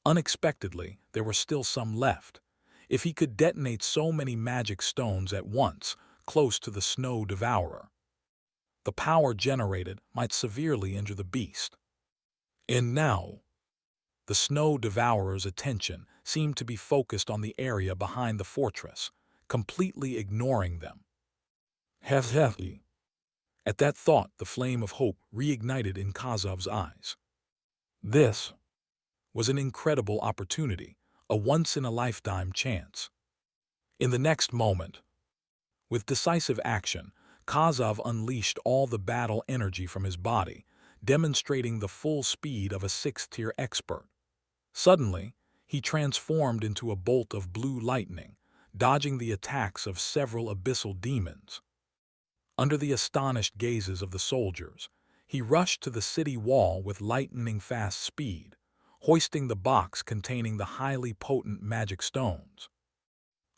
Unexpectedly, there were still some left. If he could detonate so many magic stones at once, close to the Snow Devourer, the power generated might severely injure the beast. And now, the Snow Devourer's attention seemed to be focused on the area behind the fortress, completely ignoring them. Hef. At that thought, the flame of hope reignited in Kazov's eyes. This was an incredible opportunity, a once-in-a-lifetime chance. In the next moment, with decisive action, Kazov unleashed all the battle energy from his body, demonstrating the full speed of a 6th-tier expert. Suddenly, he transformed into a bolt of blue lightning, dodging the attacks of several abyssal demons. Under the astonished gazes of the soldiers, he rushed to the city wall with lightning-fast speed, hoisting the box containing the highly potent magic stones.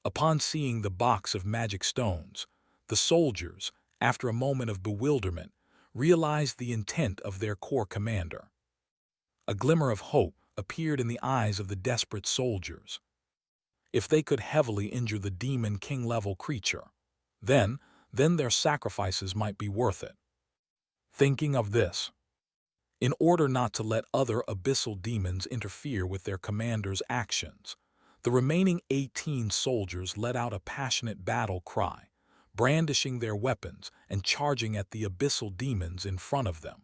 Upon seeing the box of magic stones, the soldiers, after a moment of bewilderment, realized the intent of their corps commander. A glimmer of hope appeared in the eyes of the desperate soldiers. If they could heavily injure the demon king-level creature, then their sacrifices might be worth it. Thinking of this, in order not to let other abyssal demons interfere with their commander's actions. The remaining 18 soldiers let out a passionate battle cry, brandishing their weapons and charging at the abyssal demons in front of them.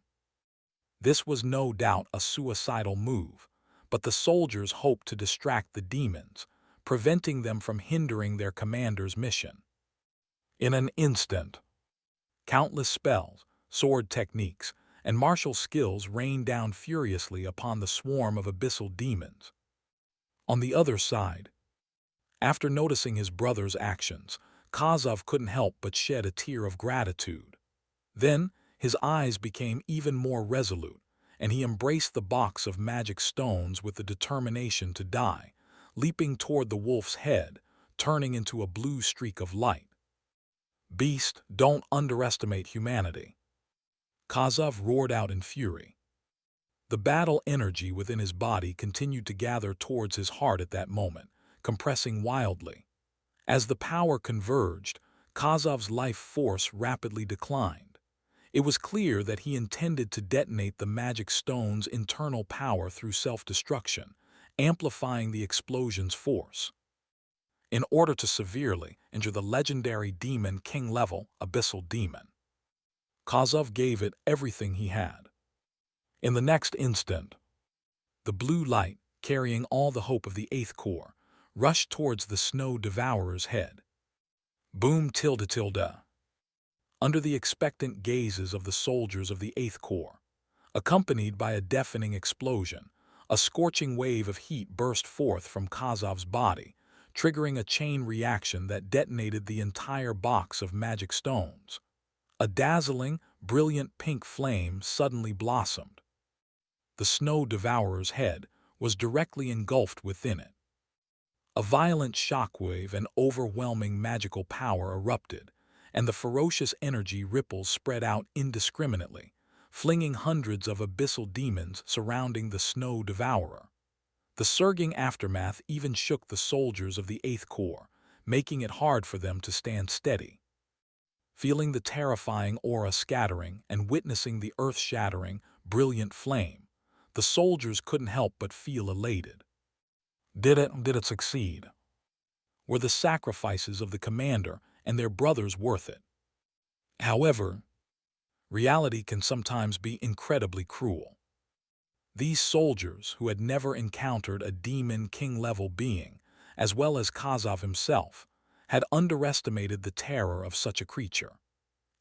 This was no doubt a suicidal move, but the soldiers hoped to distract the demons, preventing them from hindering their commander's mission. In an instant, countless spells, sword techniques, and martial skills rained down furiously upon the swarm of abyssal demons. On the other side, after noticing his brother's actions, Kazov couldn't help but shed a tear of gratitude. Then, his eyes became even more resolute, and he embraced the box of magic stones with the determination to die, leaping toward the wolf's head, turning into a blue streak of light. "Beast, don't underestimate humanity," Kazov roared out in fury. The battle energy within his body continued to gather towards his heart at that moment, compressing wildly. As the power converged, Kazov's life force rapidly declined. It was clear that he intended to detonate the magic stone's internal power through self-destruction, amplifying the explosion's force. In order to severely injure the legendary demon king-level Abyssal Demon, Kazov gave it everything he had. In the next instant, the blue light, carrying all the hope of the Eighth Corps, rushed towards the Snow Devourer's head. Boom tilde tilde. Under the expectant gazes of the soldiers of the Eighth Corps, accompanied by a deafening explosion, a scorching wave of heat burst forth from Kazov's body, triggering a chain reaction that detonated the entire box of magic stones. A dazzling, brilliant pink flame suddenly blossomed. The Snow Devourer's head was directly engulfed within it. A violent shockwave and overwhelming magical power erupted, and the ferocious energy ripples spread out indiscriminately, flinging hundreds of abyssal demons surrounding the Snow Devourer. The surging aftermath even shook the soldiers of the Eighth Corps, making it hard for them to stand steady. Feeling the terrifying aura scattering and witnessing the earth-shattering, brilliant flame, the soldiers couldn't help but feel elated. Did it succeed? Were the sacrifices of the commander and their brothers worth it? However, reality can sometimes be incredibly cruel. These soldiers, who had never encountered a demon king-level being, as well as Kazov himself, had underestimated the terror of such a creature.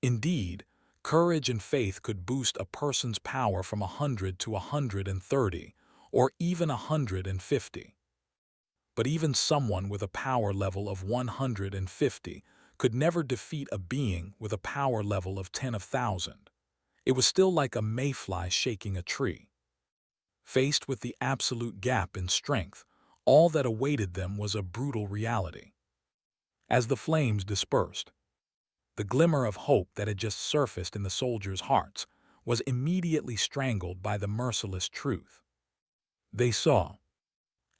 Indeed, courage and faith could boost a person's power from 100 to 130, or even 150. But even someone with a power level of 150 could never defeat a being with a power level of 10,000. It was still like a mayfly shaking a tree. Faced with the absolute gap in strength, all that awaited them was a brutal reality. As the flames dispersed, the glimmer of hope that had just surfaced in the soldiers' hearts was immediately strangled by the merciless truth. They saw,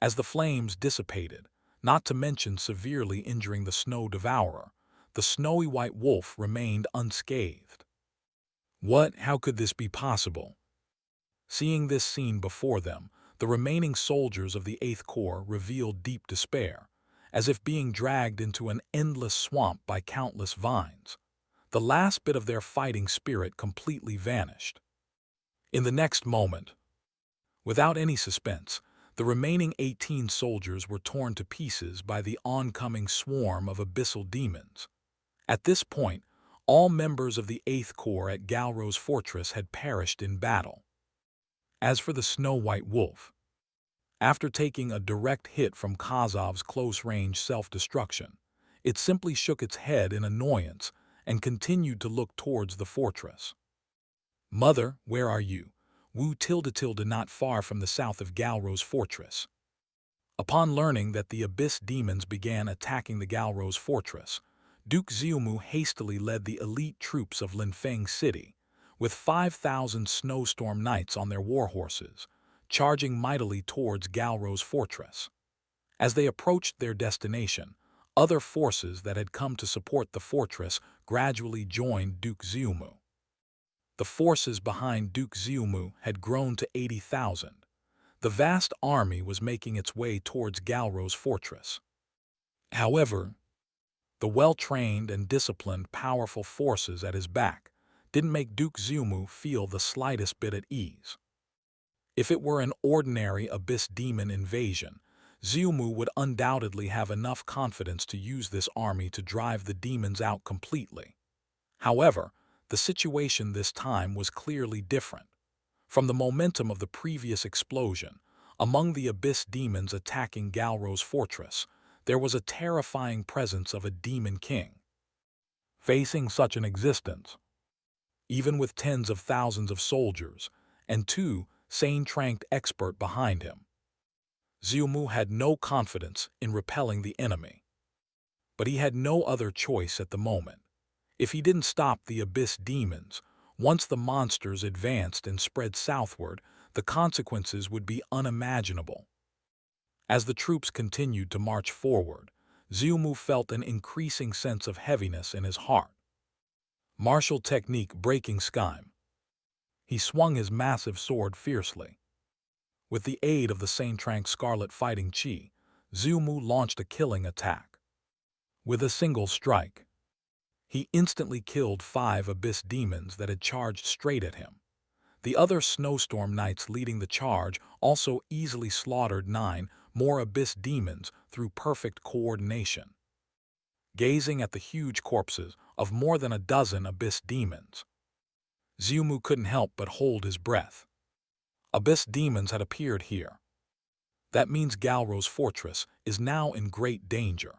as the flames dissipated, not to mention severely injuring the Snow Devourer, the snowy white wolf remained unscathed. How could this be possible? Seeing this scene before them, the remaining soldiers of the Eighth Corps revealed deep despair, as if being dragged into an endless swamp by countless vines. The last bit of their fighting spirit completely vanished. In the next moment, without any suspense, the remaining 18 soldiers were torn to pieces by the oncoming swarm of abyssal demons. At this point, all members of the Eighth Corps at Galro's fortress had perished in battle. As for the snow-white wolf, after taking a direct hit from Kazov's close-range self-destruction, it simply shook its head in annoyance and continued to look towards the fortress. "Mother, where are you?" Wu tilde tilde not far from the south of Galro's fortress. Upon learning that the abyss demons began attacking the Galro's fortress, Duke Xiumu hastily led the elite troops of Linfeng City, with 5,000 snowstorm knights on their war horses, charging mightily towards Galro's fortress. As they approached their destination, other forces that had come to support the fortress gradually joined Duke Xiumu. The forces behind Duke Xiumu had grown to 80,000. The vast army was making its way towards Galro's fortress. However, the well-trained and disciplined powerful forces at his back didn't make Duke Xiumu feel the slightest bit at ease. If it were an ordinary Abyss Demon invasion, Xiumu would undoubtedly have enough confidence to use this army to drive the demons out completely. However, the situation this time was clearly different. From the momentum of the previous explosion, among the Abyss demons attacking Galro's fortress, there was a terrifying presence of a demon king. Facing such an existence, even with tens of thousands of soldiers, and two sane-tranked experts behind him, Xiumu had no confidence in repelling the enemy. But he had no other choice at the moment. If he didn't stop the Abyss demons, once the monsters advanced and spread southward, the consequences would be unimaginable. As the troops continued to march forward, Xiumu felt an increasing sense of heaviness in his heart. Martial technique breaking scheme. He swung his massive sword fiercely. With the aid of the Saintrank Scarlet Fighting Chi, Xiumu launched a killing attack. With a single strike, he instantly killed 5 Abyss demons that had charged straight at him. The other Snowstorm Knights leading the charge also easily slaughtered 9 more Abyss demons through perfect coordination. Gazing at the huge corpses of more than a dozen Abyss demons, Xiumu couldn't help but hold his breath. Abyss demons had appeared here. That means Galro's fortress is now in great danger.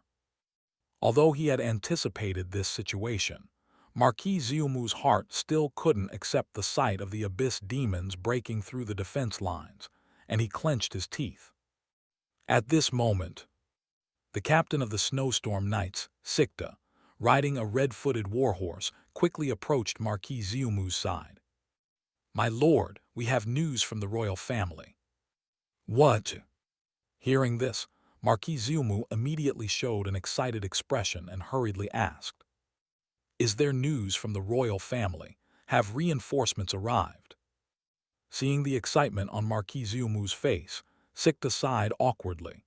Although he had anticipated this situation, Marquis Xiumu's heart still couldn't accept the sight of the Abyss demons breaking through the defense lines, and he clenched his teeth. At this moment, the captain of the Snowstorm Knights, Sikta, riding a red-footed warhorse, quickly approached Marquis Xiumu's side. "My lord, we have news from the royal family." "What?" Hearing this, Marquis Xiumu immediately showed an excited expression and hurriedly asked, "Is there news from the royal family? Have reinforcements arrived?" Seeing the excitement on Marquis Xiumu's face, Sikta sighed awkwardly.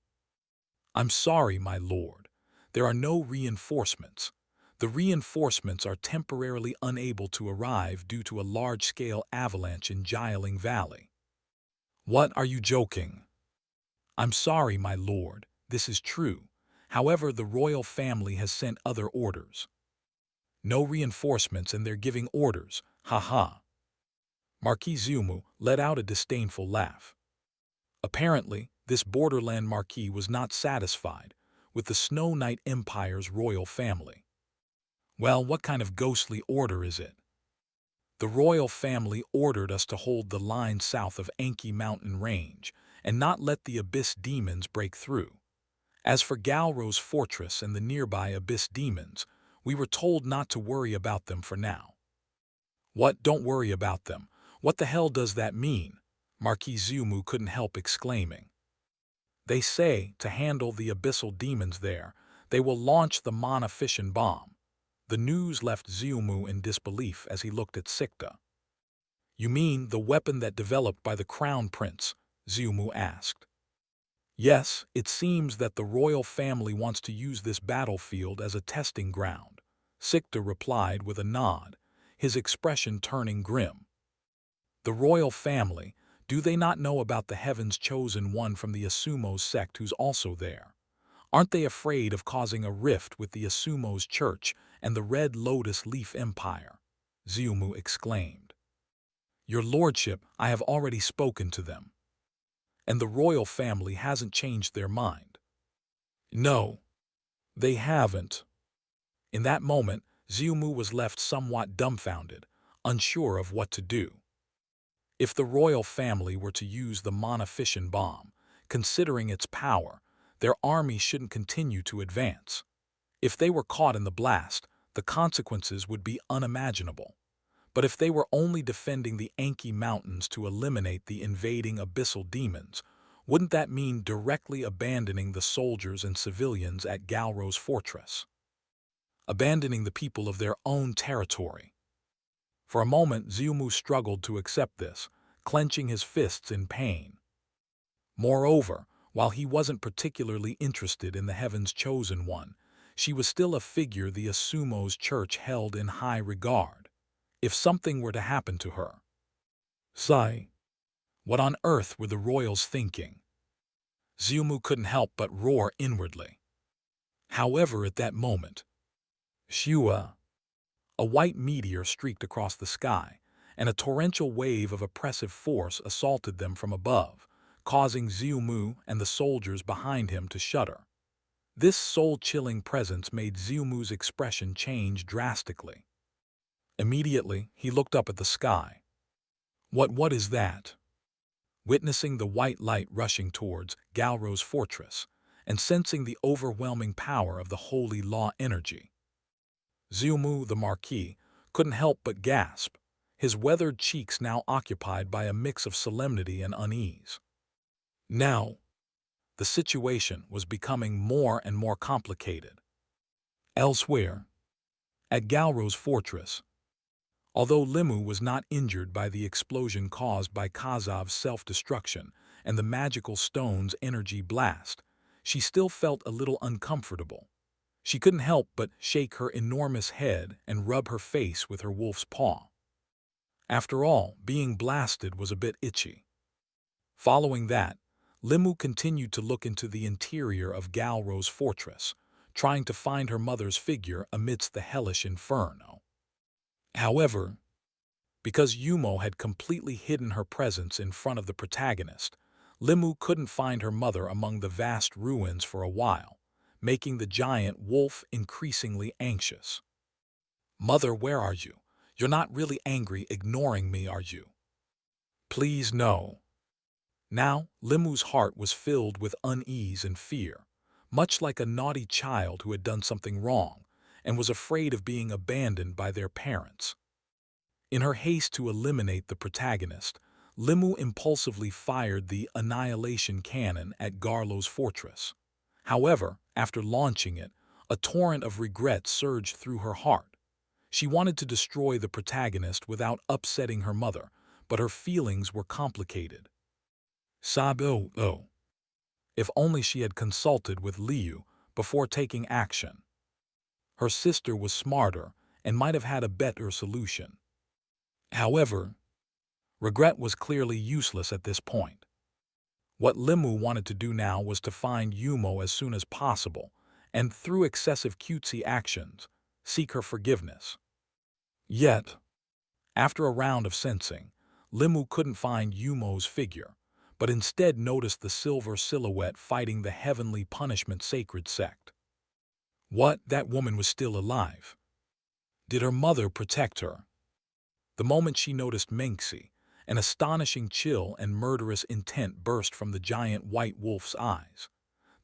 "I'm sorry, my lord. There are no reinforcements. The reinforcements are temporarily unable to arrive due to a large-scale avalanche in Jialing Valley." "What, are you joking?" "I'm sorry, my lord. This is true. However, the royal family has sent other orders." "No reinforcements and they're giving orders, ha-ha." Marquis Xiumu let out a disdainful laugh. Apparently, this borderland marquis was not satisfied with the Snow Knight Empire's royal family. "Well, what kind of ghostly order is it?" "The royal family ordered us to hold the line south of Anki Mountain Range and not let the Abyss demons break through. As for Galro's fortress and the nearby Abyss demons, we were told not to worry about them for now." "What, don't worry about them? What the hell does that mean?" Marquis Xiumu couldn't help exclaiming. "They say, to handle the abyssal demons there, they will launch the Mana Fission Bomb." The news left Xiumu in disbelief as he looked at Sikta. "You mean the weapon that developed by the Crown Prince?" Xiumu asked. "Yes, it seems that the royal family wants to use this battlefield as a testing ground," Sikta replied with a nod, his expression turning grim. "The royal family, do they not know about the Heaven's Chosen One from the Asumo's sect who's also there? Aren't they afraid of causing a rift with the Asumo's church and the Red Lotus Leaf Empire?" Xiumu exclaimed. "Your lordship, I have already spoken to them. And the royal family hasn't changed their mind." "No, they haven't." In that moment, Xiumu was left somewhat dumbfounded, unsure of what to do. If the royal family were to use the Mana Fission Bomb, considering its power, their army shouldn't continue to advance. If they were caught in the blast, the consequences would be unimaginable. But if they were only defending the Anki Mountains to eliminate the invading abyssal demons, wouldn't that mean directly abandoning the soldiers and civilians at Galro's fortress? Abandoning the people of their own territory? For a moment, Xiumu struggled to accept this, clenching his fists in pain. Moreover, while he wasn't particularly interested in the Heaven's Chosen One, she was still a figure the Asumo's church held in high regard. If something were to happen to her, sigh. What on earth were the royals thinking? Xiumu couldn't help but roar inwardly. However, at that moment, Shua, a white meteor streaked across the sky, and a torrential wave of oppressive force assaulted them from above, causing Xiumu and the soldiers behind him to shudder. This soul-chilling presence made Xiumu's expression change drastically. Immediately, he looked up at the sky. What is that? Witnessing the white light rushing towards Galro's fortress, and sensing the overwhelming power of the holy law energy, Xiumu, the Marquis, couldn't help but gasp, his weathered cheeks now occupied by a mix of solemnity and unease. Now, the situation was becoming more and more complicated. Elsewhere, at Galro's fortress, although Limu was not injured by the explosion caused by Kazav's self-destruction and the magical stone's energy blast, she still felt a little uncomfortable. She couldn't help but shake her enormous head and rub her face with her wolf's paw. After all, being blasted was a bit itchy. Following that, Limu continued to look into the interior of Galro's fortress, trying to find her mother's figure amidst the hellish inferno. However, because Yumo had completely hidden her presence in front of the protagonist, Limu couldn't find her mother among the vast ruins for a while, making the giant wolf increasingly anxious. "Mother, where are you? You're not really angry ignoring me, are you?" "Please, no." Now, Limu's heart was filled with unease and fear, much like a naughty child who had done something wrong and was afraid of being abandoned by their parents. In her haste to eliminate the protagonist, Limu impulsively fired the annihilation cannon at Garlo's fortress. However, after launching it, a torrent of regret surged through her heart. She wanted to destroy the protagonist without upsetting her mother, but her feelings were complicated. Sabo. If only she had consulted with Liu before taking action. Her sister was smarter and might have had a better solution. However, regret was clearly useless at this point. What Limu wanted to do now was to find Yumo as soon as possible, and through excessive cutesy actions, seek her forgiveness. Yet, after a round of sensing, Limu couldn't find Yumo's figure, but instead noticed the silver silhouette fighting the heavenly punishment sacred sect. What? That woman was still alive. Did her mother protect her? The moment she noticed Menxi, an astonishing chill and murderous intent burst from the giant white wolf's eyes.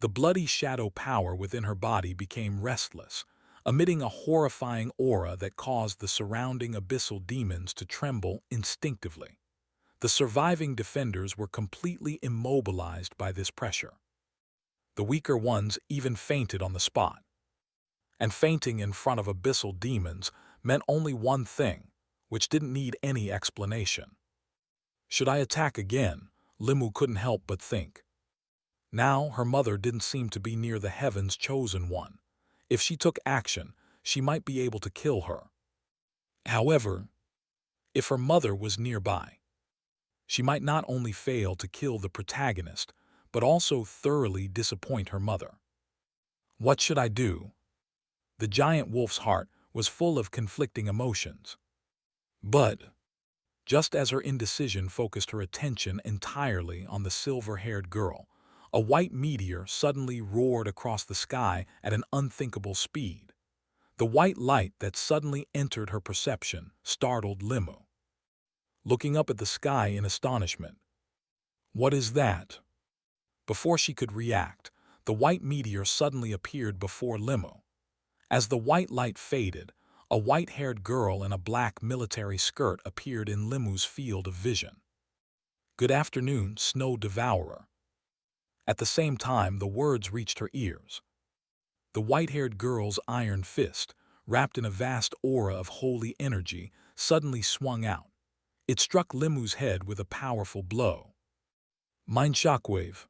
The bloody shadow power within her body became restless, emitting a horrifying aura that caused the surrounding abyssal demons to tremble instinctively. The surviving defenders were completely immobilized by this pressure. The weaker ones even fainted on the spot. And fainting in front of abyssal demons meant only one thing, which didn't need any explanation. Should I attack again? Limu couldn't help but think. Now her mother didn't seem to be near the Heaven's Chosen One. If she took action, she might be able to kill her. However, if her mother was nearby, she might not only fail to kill the protagonist, but also thoroughly disappoint her mother. What should I do? The giant wolf's heart was full of conflicting emotions. But just as her indecision focused her attention entirely on the silver-haired girl, a white meteor suddenly roared across the sky at an unthinkable speed. The white light that suddenly entered her perception startled Limu. Looking up at the sky in astonishment. What is that? Before she could react, the white meteor suddenly appeared before Limu. As the white light faded, a white-haired girl in a black military skirt appeared in Limu's field of vision. "Good afternoon, Snow Devourer." At the same time, the words reached her ears. The white-haired girl's iron fist, wrapped in a vast aura of holy energy, suddenly swung out. It struck Limu's head with a powerful blow. Mind shockwave.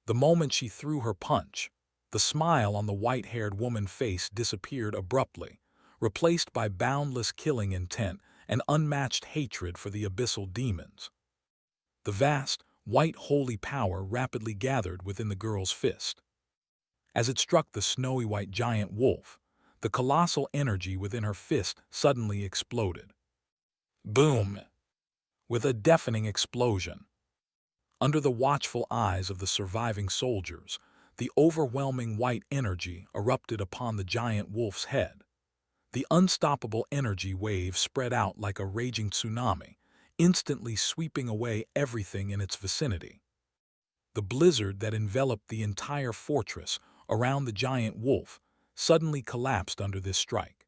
The moment she threw her punch, the smile on the white-haired woman's face disappeared abruptly, replaced by boundless killing intent and unmatched hatred for the abyssal demons. The vast, white holy power rapidly gathered within the girl's fist. As it struck the snowy white giant wolf, the colossal energy within her fist suddenly exploded. Boom! With a deafening explosion. Under the watchful eyes of the surviving soldiers, the overwhelming white energy erupted upon the giant wolf's head. The unstoppable energy wave spread out like a raging tsunami, instantly sweeping away everything in its vicinity. The blizzard that enveloped the entire fortress around the giant wolf suddenly collapsed under this strike.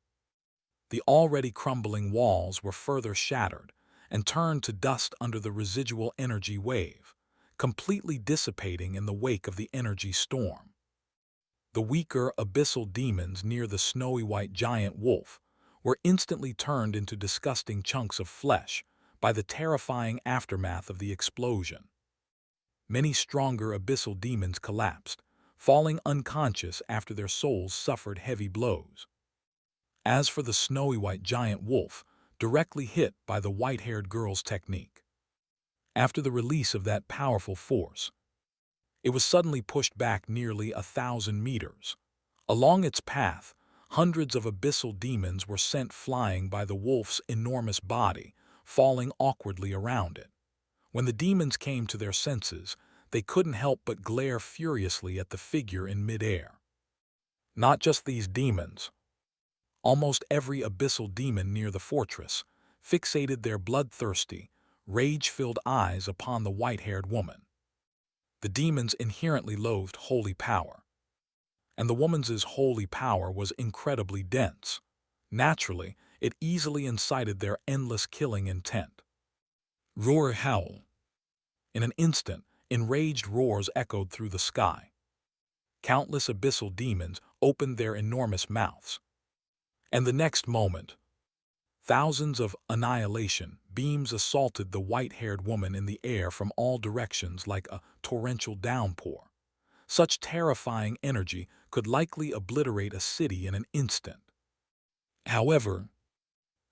The already crumbling walls were further shattered and turned to dust under the residual energy wave, completely dissipating in the wake of the energy storm. The weaker abyssal demons near the snowy white giant wolf were instantly turned into disgusting chunks of flesh by the terrifying aftermath of the explosion. Many stronger abyssal demons collapsed, falling unconscious after their souls suffered heavy blows. As for the snowy white giant wolf, directly hit by the white-haired girl's technique. After the release of that powerful force, it was suddenly pushed back nearly 1,000 meters. Along its path, hundreds of abyssal demons were sent flying by the wolf's enormous body, falling awkwardly around it. When the demons came to their senses, they couldn't help but glare furiously at the figure in midair. Not just these demons. Almost every abyssal demon near the fortress fixated their bloodthirsty, rage-filled eyes upon the white-haired woman. The demons inherently loathed holy power, and the woman's holy power was incredibly dense. Naturally, it easily incited their endless killing intent. Roar howl. In an instant, enraged roars echoed through the sky. Countless abyssal demons opened their enormous mouths. And the next moment, thousands of annihilation beams assaulted the white-haired woman in the air from all directions like a torrential downpour. Such terrifying energy could likely obliterate a city in an instant. However,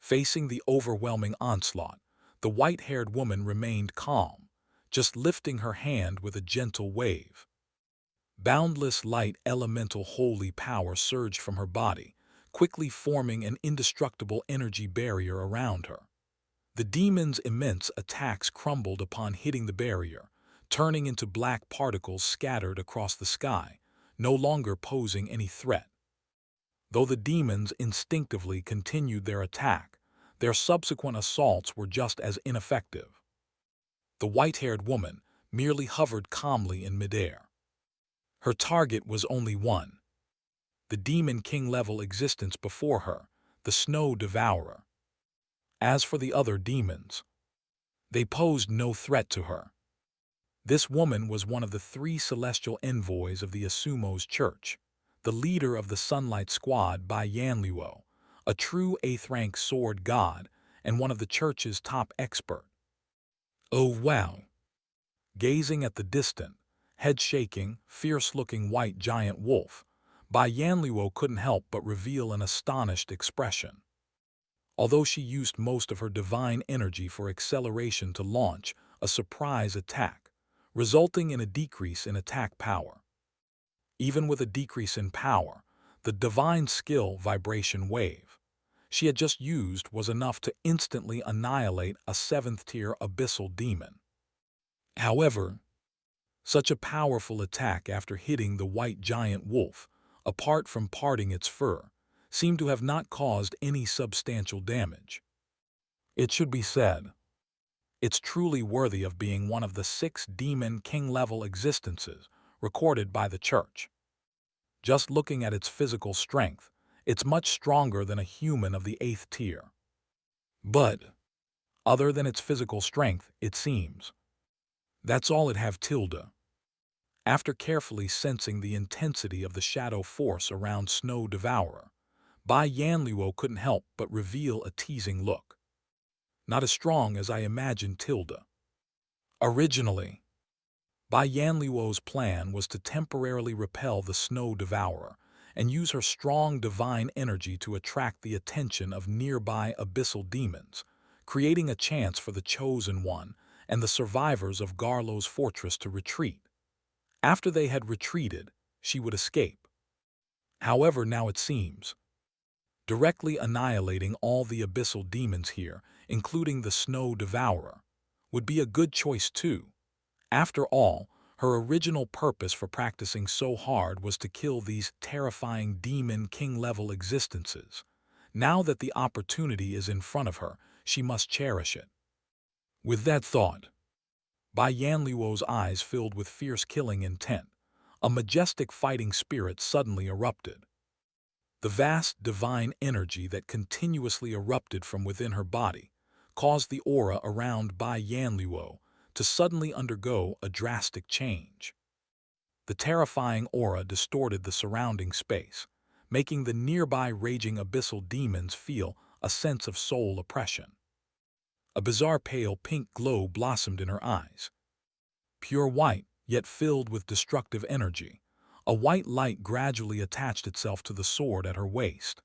facing the overwhelming onslaught, the white-haired woman remained calm, just lifting her hand with a gentle wave. Boundless light elemental holy power surged from her body, quickly forming an indestructible energy barrier around her. The demon's immense attacks crumbled upon hitting the barrier, turning into black particles scattered across the sky, no longer posing any threat. Though the demons instinctively continued their attack, their subsequent assaults were just as ineffective. The white-haired woman merely hovered calmly in midair. Her target was only one: the demon king-level existence before her, the Snow Devourer. As for the other demons, they posed no threat to her. This woman was one of the 3 celestial envoys of the Asumo's church, the leader of the Sunlight Squad by Yanluo, a true 8th-rank sword god and one of the church's top experts. Oh wow! Gazing at the distant, head-shaking, fierce-looking white giant wolf, Bai Yanluo couldn't help but reveal an astonished expression. Although she used most of her divine energy for acceleration to launch a surprise attack, resulting in a decrease in attack power. Even with a decrease in power, the divine skill vibration wave she had just used was enough to instantly annihilate a 7th-tier abyssal demon. However, such a powerful attack after hitting the white giant wolf, apart from parting its fur, seemed to have not caused any substantial damage. It should be said, it's truly worthy of being one of the 6 demon king-level existences recorded by the church. Just looking at its physical strength, it's much stronger than a human of the 8th tier. But, other than its physical strength, it seems, that's all it have tilde. After carefully sensing the intensity of the shadow force around Snow Devourer, Bai Yanluo couldn't help but reveal a teasing look. not as strong as I imagined Tilda. Originally, Bai Yanluo's plan was to temporarily repel the Snow Devourer and use her strong divine energy to attract the attention of nearby abyssal demons, creating a chance for the Chosen One and the survivors of Garlo's fortress to retreat. After they had retreated, she would escape. However, now it seems, directly annihilating all the abyssal demons here, including the Snow Devourer, would be a good choice too. After all, her original purpose for practicing so hard was to kill these terrifying demon king-level existences. Now that the opportunity is in front of her, she must cherish it. With that thought, Bai Yanluo's eyes filled with fierce killing intent, a majestic fighting spirit suddenly erupted. The vast divine energy that continuously erupted from within her body caused the aura around Bai Yanluo to suddenly undergo a drastic change. The terrifying aura distorted the surrounding space, making the nearby raging abyssal demons feel a sense of soul oppression. A bizarre pale pink glow blossomed in her eyes. Pure white, yet filled with destructive energy, a white light gradually attached itself to the sword at her waist.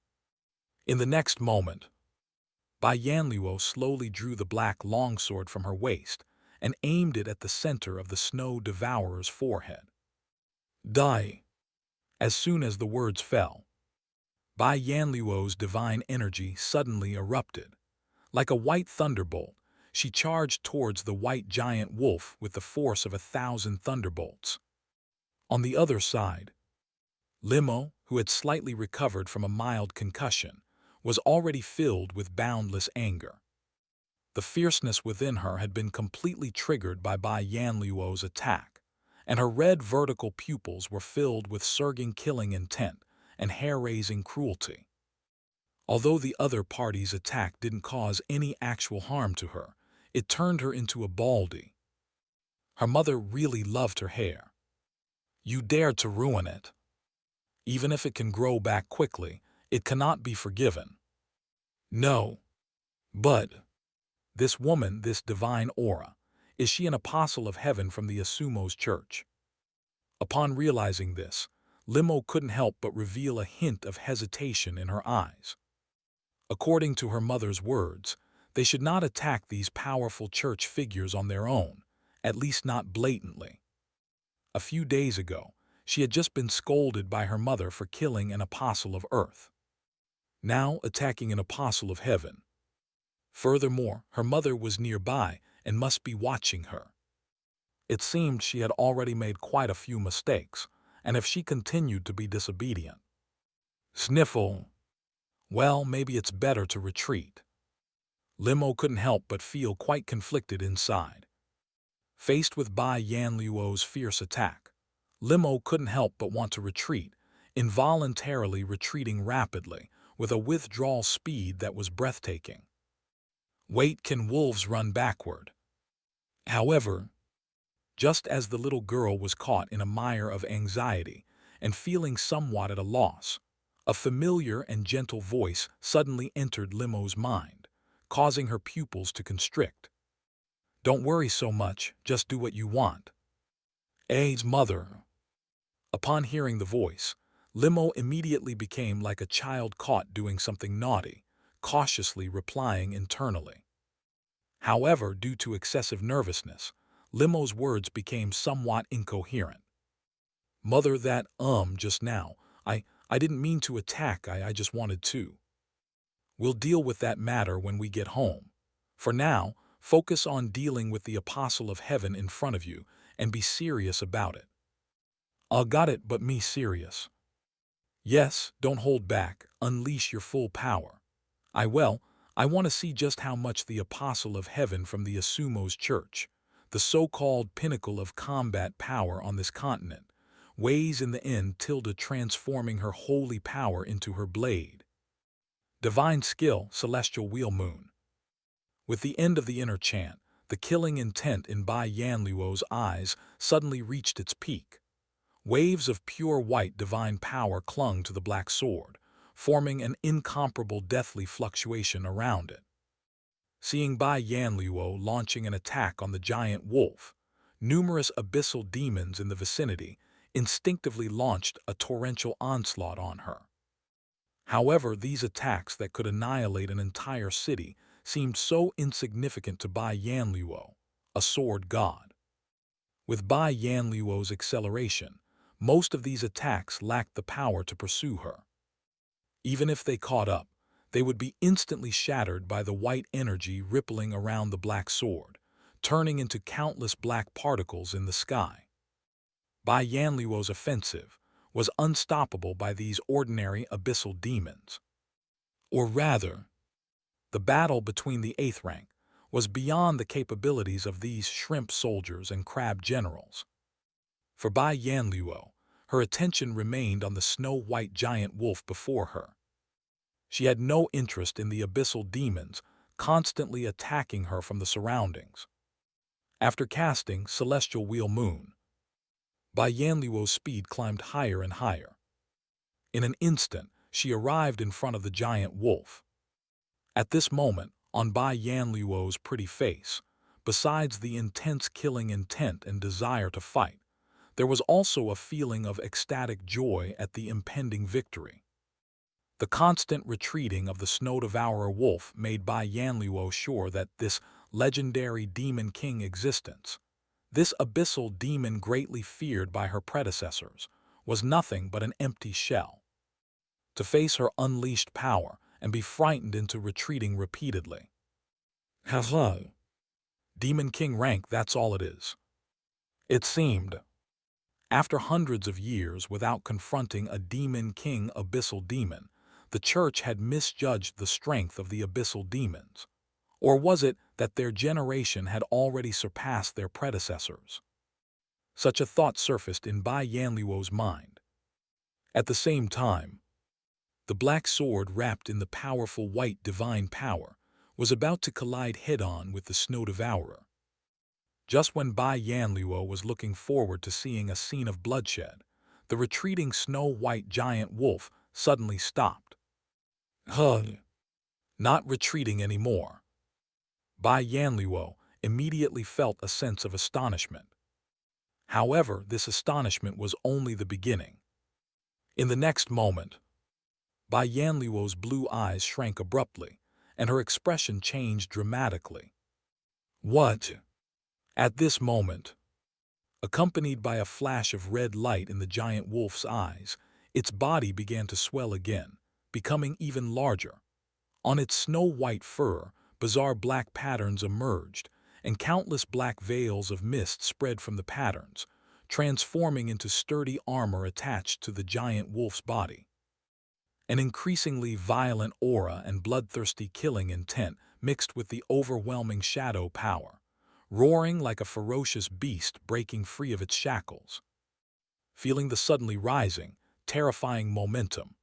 In the next moment, Bai Yanluo slowly drew the black longsword from her waist and aimed it at the center of the Snow Devourer's forehead. Die! As soon as the words fell, Bai Yanluo's divine energy suddenly erupted. Like a white thunderbolt, she charged towards the white giant wolf with the force of 1,000 thunderbolts. On the other side, Limo, who had slightly recovered from a mild concussion, was already filled with boundless anger. The fierceness within her had been completely triggered by Bai Yanluo's attack, and her red vertical pupils were filled with surging killing intent and hair-raising cruelty. Although the other party's attack didn't cause any actual harm to her, it turned her into a baldy. Her mother really loved her hair. You dared to ruin it. Even if it can grow back quickly, it cannot be forgiven. No. But this woman, this divine aura, is she an apostle of heaven from the Asumo's church? Upon realizing this, Limo couldn't help but reveal a hint of hesitation in her eyes. According to her mother's words, they should not attack these powerful church figures on their own, at least not blatantly. A few days ago, she had just been scolded by her mother for killing an apostle of earth. Now attacking an apostle of heaven. Furthermore, her mother was nearby and must be watching her. It seemed she had already made quite a few mistakes, and if she continued to be disobedient, sniffle, well, maybe it's better to retreat. Limo couldn't help but feel quite conflicted inside. Faced with Bai Yanluo's fierce attack, Limo couldn't help but want to retreat, involuntarily retreating rapidly, with a withdrawal speed that was breathtaking. Wait, can wolves run backward? However, just as the little girl was caught in a mire of anxiety and feeling somewhat at a loss, a familiar and gentle voice suddenly entered Limo's mind, causing her pupils to constrict. Don't worry so much, just do what you want. A's mother. Upon hearing the voice, Limo immediately became like a child caught doing something naughty, cautiously replying internally. However, due to excessive nervousness, Limo's words became somewhat incoherent. Mother, that, just now, I didn't mean to attack, I just wanted to. We'll deal with that matter when we get home. For now, focus on dealing with the apostle of heaven in front of you and be serious about it. Got it, but me serious. Yes, don't hold back, unleash your full power. I want to see just how much the apostle of heaven from the Asumo's church, the so-called pinnacle of combat power on this continent, weighs in the end, Tilda transforming her holy power into her blade. Divine skill, celestial wheel moon. With the end of the inner chant, the killing intent in Bai Yanluo's eyes suddenly reached its peak. Waves of pure white divine power clung to the black sword, forming an incomparable deathly fluctuation around it. Seeing Bai Yanluo launching an attack on the giant wolf, numerous abyssal demons in the vicinity instinctively launched a torrential onslaught on her. However, these attacks that could annihilate an entire city seemed so insignificant to Bai Yanluo, a sword god. With Bai Yanluo's acceleration, most of these attacks lacked the power to pursue her. Even if they caught up, they would be instantly shattered by the white energy rippling around the black sword, turning into countless black particles in the sky. Bai Yanluo's offensive was unstoppable by these ordinary abyssal demons. Or rather, the battle between the 8th rank was beyond the capabilities of these shrimp soldiers and crab generals. For Bai Yanluo, her attention remained on the snow-white giant wolf before her. She had no interest in the abyssal demons constantly attacking her from the surroundings. After casting Celestial Wheel Moon, Bai Yanluo's speed climbed higher and higher. In an instant, she arrived in front of the giant wolf. At this moment, on Bai Yanluo's pretty face, besides the intense killing intent and desire to fight, there was also a feeling of ecstatic joy at the impending victory. The constant retreating of the snow-devourer wolf made Bai Yanluo sure that this legendary demon king existence, this abyssal demon greatly feared by her predecessors, was nothing but an empty shell. To face her unleashed power and be frightened into retreating repeatedly. Hello. Demon King rank, that's all it is. It seemed. After hundreds of years without confronting a Demon King abyssal demon, the church had misjudged the strength of the abyssal demons. Or was it that their generation had already surpassed their predecessors? Such a thought surfaced in Bai Yanluo's mind. At the same time, the black sword wrapped in the powerful white divine power was about to collide head-on with the snow devourer. Just when Bai Yanluo was looking forward to seeing a scene of bloodshed, the retreating snow-white giant wolf suddenly stopped. Not retreating anymore. Bai Yanluo immediately felt a sense of astonishment. However, this astonishment was only the beginning. In the next moment, Bai Yanluo's blue eyes shrank abruptly, and her expression changed dramatically. What? At this moment, accompanied by a flash of red light in the giant wolf's eyes, its body began to swell again, becoming even larger. On its snow-white fur, bizarre black patterns emerged, and countless black veils of mist spread from the patterns, transforming into sturdy armor attached to the giant wolf's body. An increasingly violent aura and bloodthirsty killing intent mixed with the overwhelming shadow power, roaring like a ferocious beast breaking free of its shackles. Feeling the suddenly rising, terrifying momentum,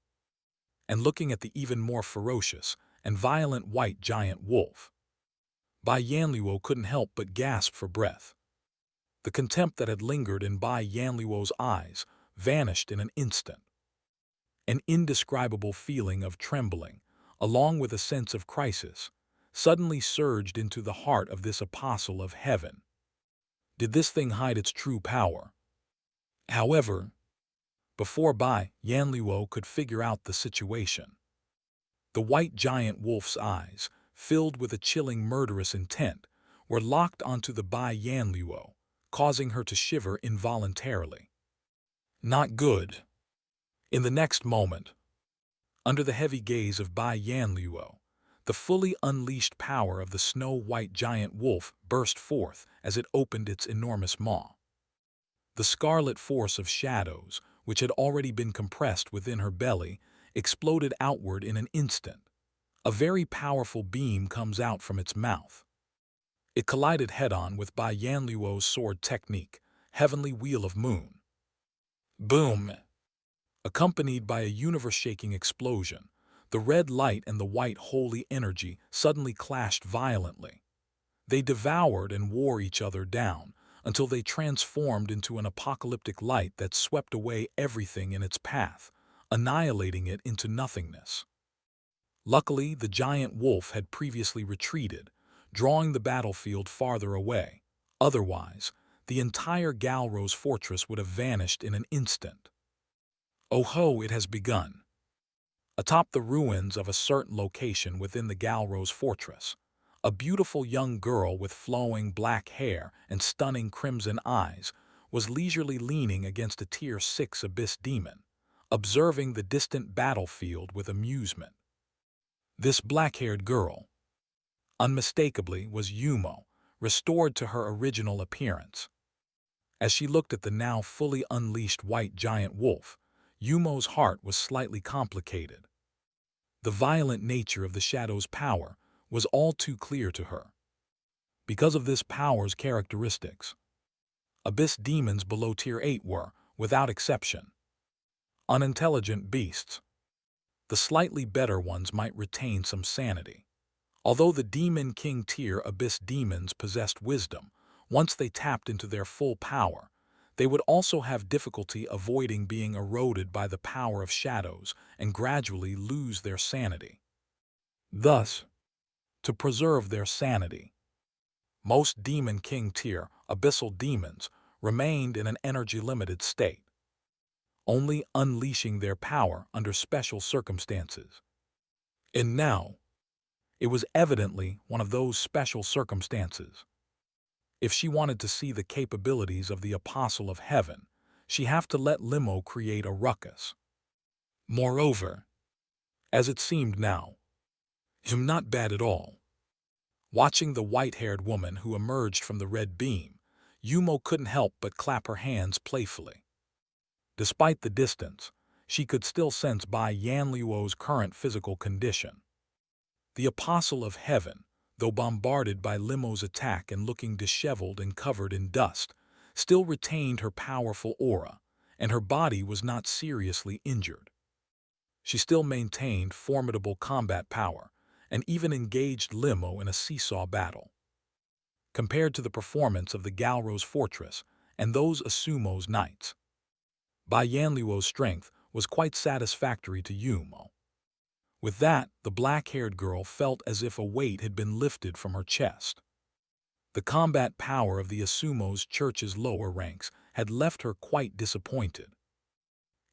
and looking at the even more ferocious and violent white giant wolf, Bai Yanluo couldn't help but gasp for breath. The contempt that had lingered in Bai Yanluo's eyes vanished in an instant. An indescribable feeling of trembling, along with a sense of crisis, suddenly surged into the heart of this apostle of heaven. Did this thing hide its true power? However, before Bai Yanluo could figure out the situation, the white giant wolf's eyes, filled with a chilling murderous intent, were locked onto the Bai Yanluo, causing her to shiver involuntarily. Not good. In the next moment, under the heavy gaze of Bai Yanluo, the fully unleashed power of the snow-white giant wolf burst forth as it opened its enormous maw. The scarlet force of shadows, which had already been compressed within her belly, exploded outward in an instant. A very powerful beam comes out from its mouth. It collided head-on with Bai Yanluo's sword technique, Heavenly Wheel of Moon. Boom! Accompanied by a universe-shaking explosion, the red light and the white holy energy suddenly clashed violently. They devoured and wore each other down until they transformed into an apocalyptic light that swept away everything in its path, annihilating it into nothingness. Luckily, the giant wolf had previously retreated, drawing the battlefield farther away. Otherwise, the entire Galrose fortress would have vanished in an instant. Oh ho, it has begun. Atop the ruins of a certain location within the Galrose fortress, a beautiful young girl with flowing black hair and stunning crimson eyes was leisurely leaning against a Tier 6 Abyss demon, observing the distant battlefield with amusement. This black-haired girl, unmistakably, was Yumo, restored to her original appearance. As she looked at the now fully unleashed white giant wolf, Yumo's heart was slightly complicated. The violent nature of the Shadow's power was all too clear to her. Because of this power's characteristics, Abyss demons below Tier 8 were, without exception, unintelligent beasts. The slightly better ones might retain some sanity. Although the Demon King tier Abyss demons possessed wisdom, once they tapped into their full power, they would also have difficulty avoiding being eroded by the power of shadows and gradually lose their sanity. Thus, to preserve their sanity, most Demon King tier Abyssal demons remained in an energy-limited state, only unleashing their power under special circumstances. And now, it was evidently one of those special circumstances. If she wanted to see the capabilities of the Apostle of Heaven, she'd have to let Limo create a ruckus. Moreover, as it seemed now, him not bad at all. Watching the white-haired woman who emerged from the red beam, Yumo couldn't help but clap her hands playfully. Despite the distance, she could still sense Bai Yanluo's current physical condition. The Apostle of Heaven, though bombarded by Limo's attack and looking disheveled and covered in dust, still retained her powerful aura, and her body was not seriously injured. She still maintained formidable combat power, and even engaged Limo in a seesaw battle. Compared to the performance of the Galrose fortress and those Asumo's knights, Bai Yanluo's strength was quite satisfactory to Yumo. With that, the black-haired girl felt as if a weight had been lifted from her chest. The combat power of the Asumo's church's lower ranks had left her quite disappointed.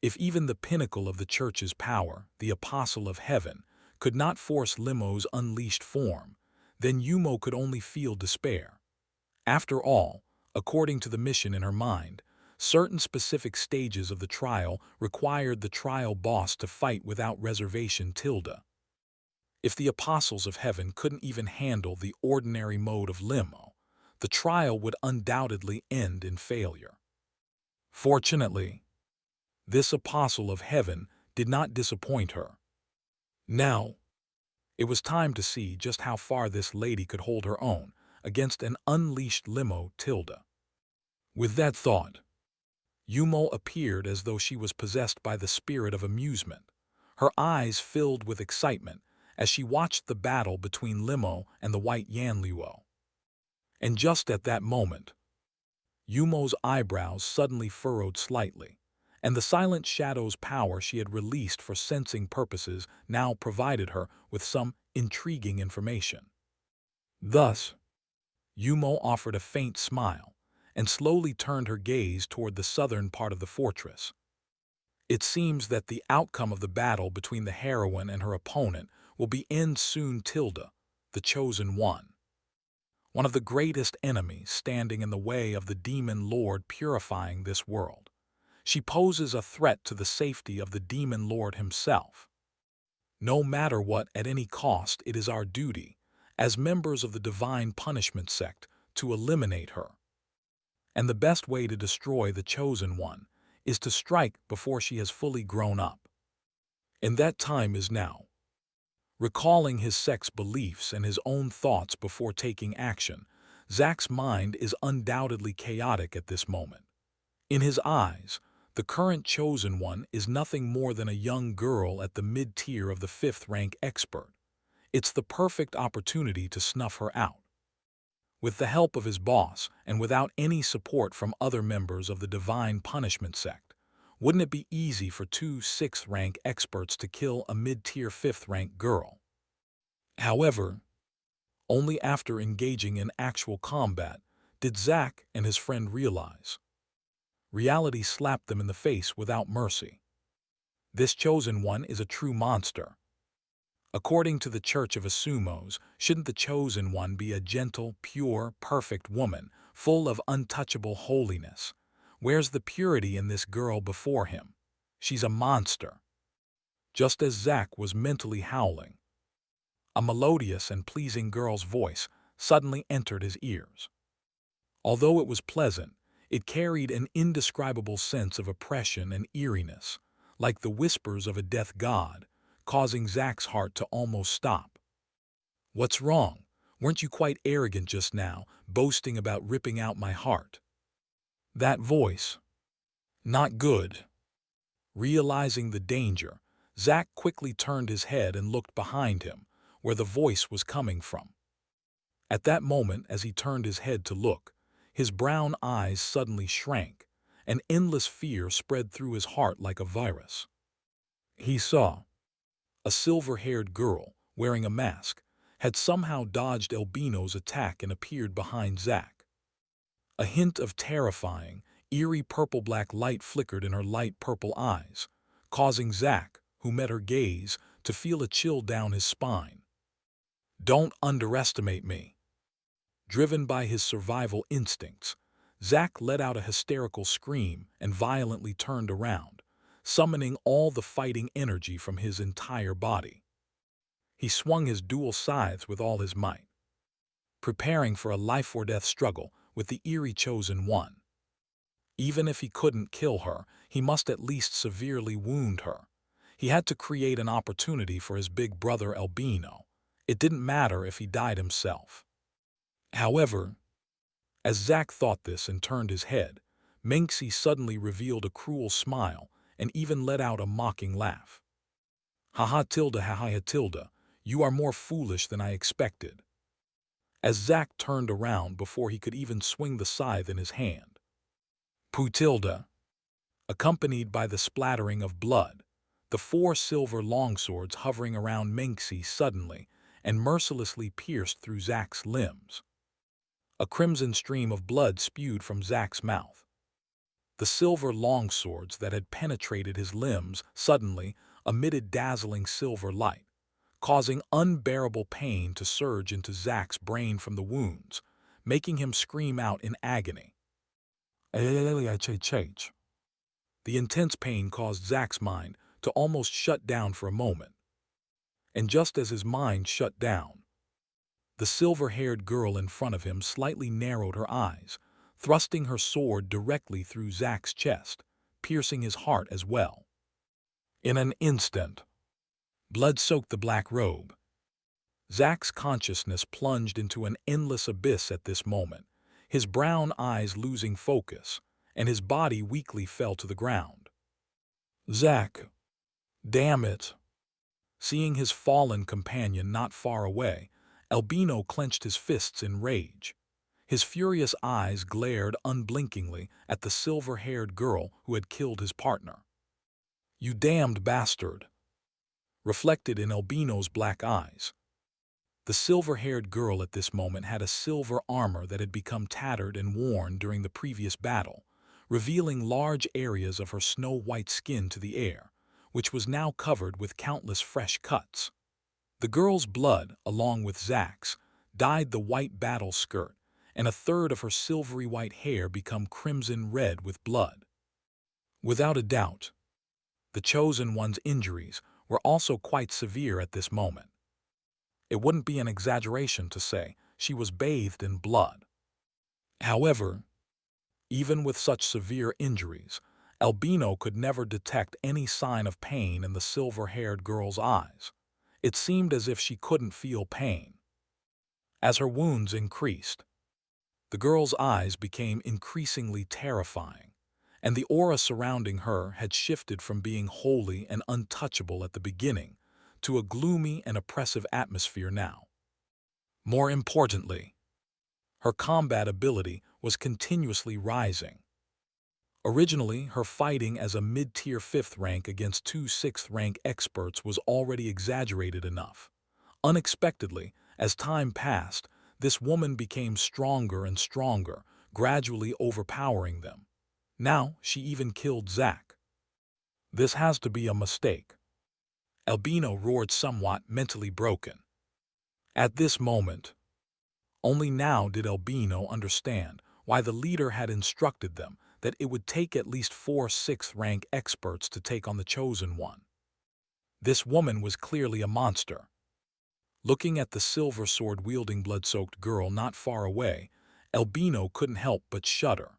If even the pinnacle of the church's power, the Apostle of Heaven, could not force Limo's unleashed form, then Yumo could only feel despair. After all, according to the mission in her mind, certain specific stages of the trial required the trial boss to fight without reservation tilde. If the Apostles of Heaven couldn't even handle the ordinary mode of Limo, the trial would undoubtedly end in failure. Fortunately, this Apostle of Heaven did not disappoint her. Now, it was time to see just how far this lady could hold her own against an unleashed Limo tilde. With that thought, Yumo appeared as though she was possessed by the spirit of amusement, her eyes filled with excitement as she watched the battle between Limo and the white Yanluo. And just at that moment, Yumo's eyebrows suddenly furrowed slightly, and the silent shadow's power she had released for sensing purposes now provided her with some intriguing information. Thus, Yumo offered a faint smile and slowly turned her gaze toward the southern part of the fortress. It seems that the outcome of the battle between the heroine and her opponent will be end soon tilde, the chosen one of the greatest enemies standing in the way of the demon lord purifying this world. She poses a threat to the safety of the demon lord himself. No matter what, at any cost, it is our duty, as members of the divine punishment sect, to eliminate her. And the best way to destroy the chosen one is to strike before she has fully grown up. And that time is now. Recalling his sect's beliefs and his own thoughts before taking action, Zack's mind is undoubtedly chaotic at this moment. In his eyes, the current chosen one is nothing more than a young girl at the mid-tier of the 5th rank expert. It's the perfect opportunity to snuff her out. With the help of his boss and without any support from other members of the Divine Punishment sect, wouldn't it be easy for 2 6th rank experts to kill a mid-tier 5th rank girl? However, Only after engaging in actual combat did Zack and his friend realize. Reality slapped them in the face without mercy. This chosen one is a true monster. According to the Church of Asumos, shouldn't the chosen one be a gentle, pure, perfect woman, full of untouchable holiness? Where's the purity in this girl before him? She's a monster. Just as Zack was mentally howling, a melodious and pleasing girl's voice suddenly entered his ears. Although it was pleasant, it carried an indescribable sense of oppression and eeriness, like the whispers of a death god, causing Zack's heart to almost stop. "What's wrong? Weren't you quite arrogant just now, boasting about ripping out my heart?" That voice. Not good. Realizing the danger, Zack quickly turned his head and looked behind him, where the voice was coming from. At that moment, as he turned his head to look, his brown eyes suddenly shrank, and endless fear spread through his heart like a virus. He saw a silver-haired girl, wearing a mask, had somehow dodged Albino's attack and appeared behind Zack. A hint of terrifying, eerie purple-black light flickered in her light purple eyes, causing Zack, who met her gaze, to feel a chill down his spine. "Don't underestimate me." Driven by his survival instincts, Zack let out a hysterical scream and violently turned around, summoning all the fighting energy from his entire body. He swung his dual scythes with all his might, preparing for a life-or-death struggle with the eerie chosen one. Even if he couldn't kill her, he must at least severely wound her. He had to create an opportunity for his big brother Albino. It didn't matter if he died himself. However, as Zack thought this and turned his head, Minxie suddenly revealed a cruel smile and even let out a mocking laugh. "Ha tilde, you are more foolish than I expected." As Zack turned around before he could even swing the scythe in his hand, Putilda, accompanied by the splattering of blood, the 4 silver longswords hovering around Minxie suddenly and mercilessly pierced through Zack's limbs. A crimson stream of blood spewed from Zack's mouth. The silver longswords that had penetrated his limbs suddenly emitted dazzling silver light, causing unbearable pain to surge into Zack's brain from the wounds, making him scream out in agony. The intense pain caused Zack's mind to almost shut down for a moment. And just as his mind shut down, the silver-haired girl in front of him slightly narrowed her eyes, thrusting her sword directly through Zack's chest, piercing his heart as well. In an instant, blood soaked the black robe. Zack's consciousness plunged into an endless abyss at this moment, his brown eyes losing focus, and his body weakly fell to the ground. "Zack, damn it!" Seeing his fallen companion not far away, Albino clenched his fists in rage. His furious eyes glared unblinkingly at the silver-haired girl who had killed his partner. "You damned bastard!" reflected in Albino's black eyes. The silver-haired girl at this moment had a silver armor that had become tattered and worn during the previous battle, revealing large areas of her snow-white skin to the air, which was now covered with countless fresh cuts. The girl's blood, along with Zack's, dyed the white battle skirt, and a third of her silvery white hair become crimson red with blood. Without a doubt, the chosen one's injuries were also quite severe at this moment. It wouldn't be an exaggeration to say she was bathed in blood. However, even with such severe injuries, Albino could never detect any sign of pain in the silver-haired girl's eyes. It seemed as if she couldn't feel pain. As her wounds increased, the girl's eyes became increasingly terrifying, and the aura surrounding her had shifted from being holy and untouchable at the beginning to a gloomy and oppressive atmosphere now. More importantly, her combat ability was continuously rising. Originally, her fighting as a mid-tier 5th rank against 2 6th rank experts was already exaggerated enough. Unexpectedly, As time passed, this woman became stronger and stronger, gradually overpowering them. Now she even killed Zack. This has to be a mistake. Albino roared, somewhat mentally broken. At this moment, only now did Albino understand why the leader had instructed them that it would take at least 4 6th-rank experts to take on the Chosen One. This woman was clearly a monster. Looking at the silver sword-wielding blood-soaked girl not far away, Albino couldn't help but shudder.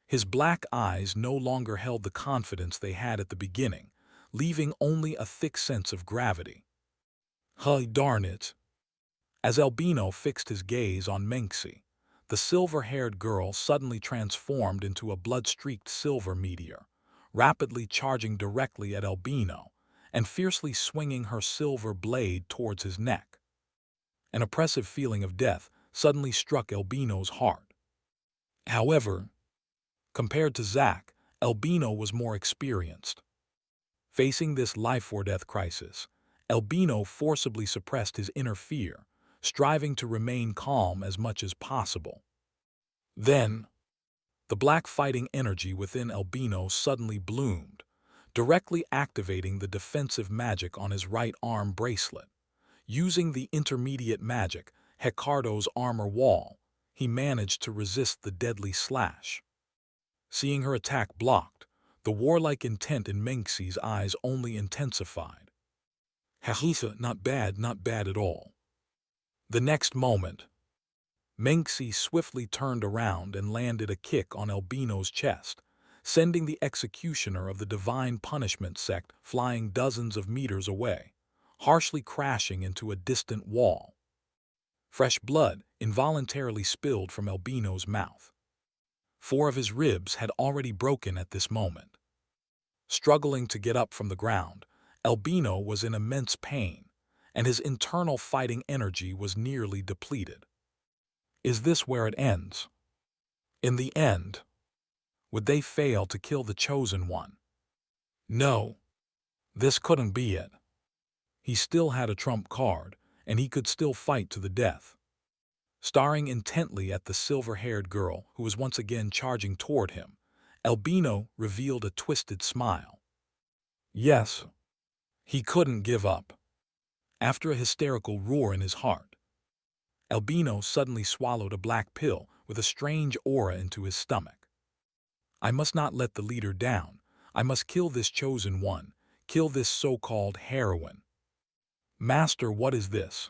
His black eyes no longer held the confidence they had at the beginning, leaving only a thick sense of gravity. Huh, darn it! As Albino fixed his gaze on Menxi, the silver-haired girl suddenly transformed into a blood-streaked silver meteor, rapidly charging directly at Albino and fiercely swinging her silver blade towards his neck. An oppressive feeling of death suddenly struck Albino's heart. However, compared to Zack, Albino was more experienced. Facing this life-or-death crisis, Albino forcibly suppressed his inner fear, striving to remain calm as much as possible. Then, the black fighting energy within Albino suddenly bloomed, directly activating the defensive magic on his right arm bracelet. Using the intermediate magic, Hecardo's armor wall, he managed to resist the deadly slash. Seeing her attack blocked, the warlike intent in Menxi's eyes only intensified. Hahitha, not bad at all. The next moment, Menxi swiftly turned around and landed a kick on Albino's chest, sending the executioner of the divine punishment sect flying dozens of meters away, harshly crashing into a distant wall. Fresh blood involuntarily spilled from Albino's mouth. 4 of his ribs had already broken at this moment. Struggling to get up from the ground, Albino was in immense pain, and his internal fighting energy was nearly depleted. Is this where it ends? In the end, would they fail to kill the Chosen One? No, this couldn't be it. He still had a trump card, and he could still fight to the death. Staring intently at the silver-haired girl who was once again charging toward him, Albino revealed a twisted smile. Yes, he couldn't give up. After a hysterical roar in his heart, Albino suddenly swallowed a black pill with a strange aura into his stomach. I must not let the leader down. I must kill this Chosen One, kill this so-called heroine. Master, what is this?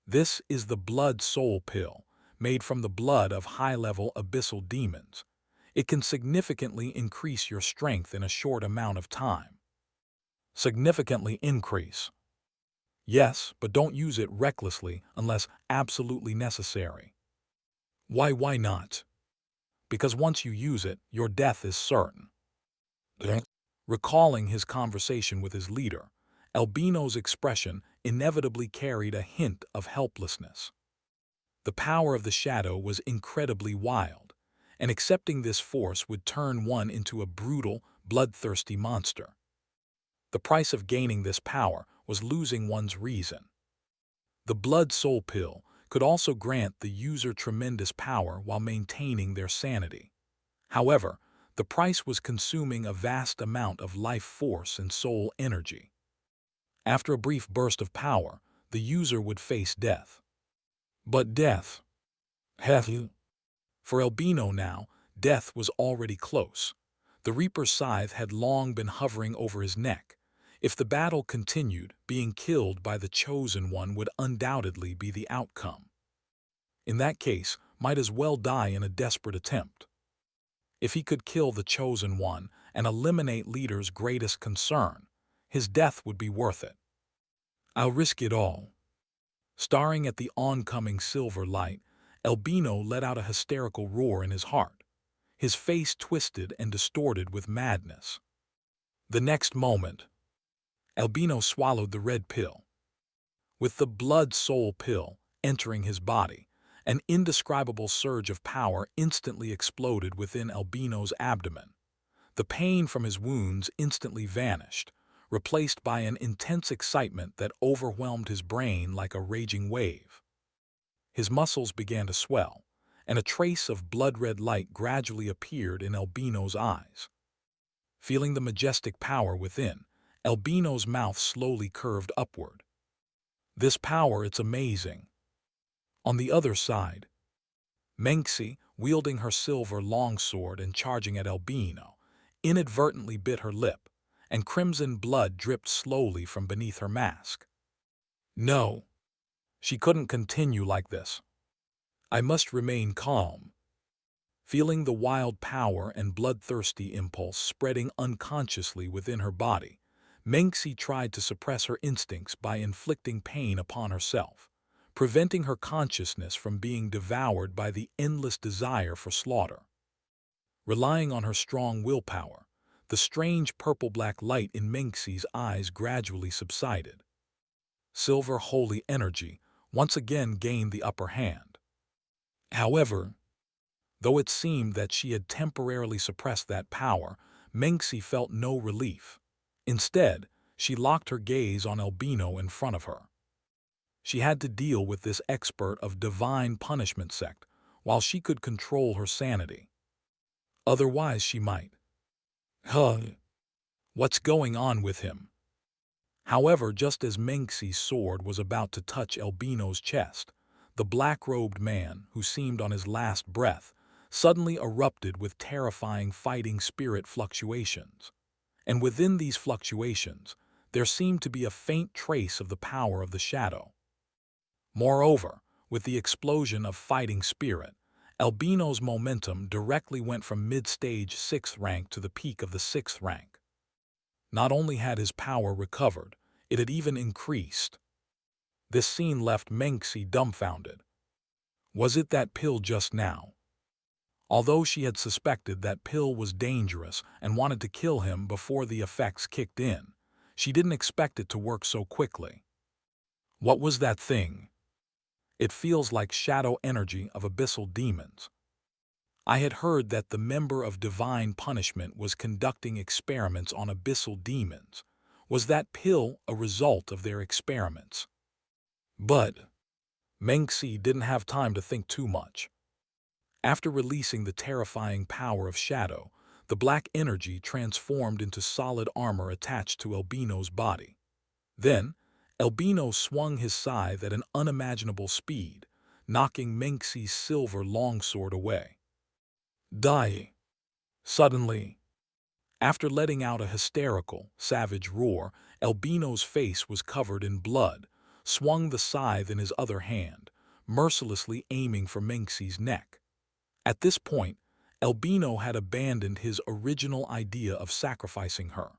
This is the Blood Soul Pill, made from the blood of high-level abyssal demons. It can significantly increase your strength in a short amount of time. Significantly increase. Yes, but don't use it recklessly unless absolutely necessary. Why not? Because once you use it, your death is certain. Recalling his conversation with his leader, Albino's expression inevitably carried a hint of helplessness. The power of the shadow was incredibly wild, and accepting this force would turn one into a brutal, bloodthirsty monster. The price of gaining this power was losing one's reason. The Blood Soul Pill could also grant the user tremendous power while maintaining their sanity. However, the price was consuming a vast amount of life force and soul energy. After a brief burst of power, the user would face death. But death? For Albino now, death was already close. The Reaper's scythe had long been hovering over his neck. If the battle continued, being killed by the Chosen One would undoubtedly be the outcome. In that case, might as well die in a desperate attempt. If he could kill the Chosen One and eliminate Leader's greatest concern, his death would be worth it. I'll risk it all. Staring at the oncoming silver light, Albino let out a hysterical roar in his heart, his face twisted and distorted with madness. The next moment, Albino swallowed the red pill. With the Blood Soul Pill entering his body, an indescribable surge of power instantly exploded within Albino's abdomen. The pain from his wounds instantly vanished, replaced by an intense excitement that overwhelmed his brain like a raging wave. His muscles began to swell, and a trace of blood-red light gradually appeared in Albino's eyes. Feeling the majestic power within, Albino's mouth slowly curved upward. This power, it's amazing. On the other side, Menxi, wielding her silver longsword and charging at Albino, inadvertently bit her lip, and crimson blood dripped slowly from beneath her mask. No, she couldn't continue like this. I must remain calm. Feeling the wild power and bloodthirsty impulse spreading unconsciously within her body, Menxi tried to suppress her instincts by inflicting pain upon herself, preventing her consciousness from being devoured by the endless desire for slaughter. Relying on her strong willpower, the strange purple-black light in Menxi's eyes gradually subsided. Silver holy energy once again gained the upper hand. However, though it seemed that she had temporarily suppressed that power, Menxi felt no relief. Instead, she locked her gaze on Albino in front of her. She had to deal with this expert of divine punishment sect while she could control her sanity. Otherwise she might. What's going on with him? However, just as Menxi's sword was about to touch Albino's chest, the black-robed man, who seemed on his last breath, suddenly erupted with terrifying fighting spirit fluctuations. And within these fluctuations, there seemed to be a faint trace of the power of the shadow. Moreover, with the explosion of fighting spirit, Albino's momentum directly went from mid-stage 6th rank to the peak of the 6th rank. Not only had his power recovered, it had even increased. This scene left Menxi dumbfounded. Was it that pill just now? Although she had suspected that pill was dangerous and wanted to kill him before the effects kicked in, she didn't expect it to work so quickly. What was that thing? It feels like shadow energy of abyssal demons. I had heard that the member of Divine Punishment was conducting experiments on abyssal demons. Was that pill a result of their experiments? But Menxi didn't have time to think too much. After releasing the terrifying power of shadow, the black energy transformed into solid armor attached to Albino's body. Then, Albino swung his scythe at an unimaginable speed, knocking Menxi's silver longsword away. Die! Suddenly, after letting out a hysterical, savage roar, Albino's face was covered in blood, swung the scythe in his other hand, mercilessly aiming for Menxi's neck. At this point, Albino had abandoned his original idea of sacrificing her.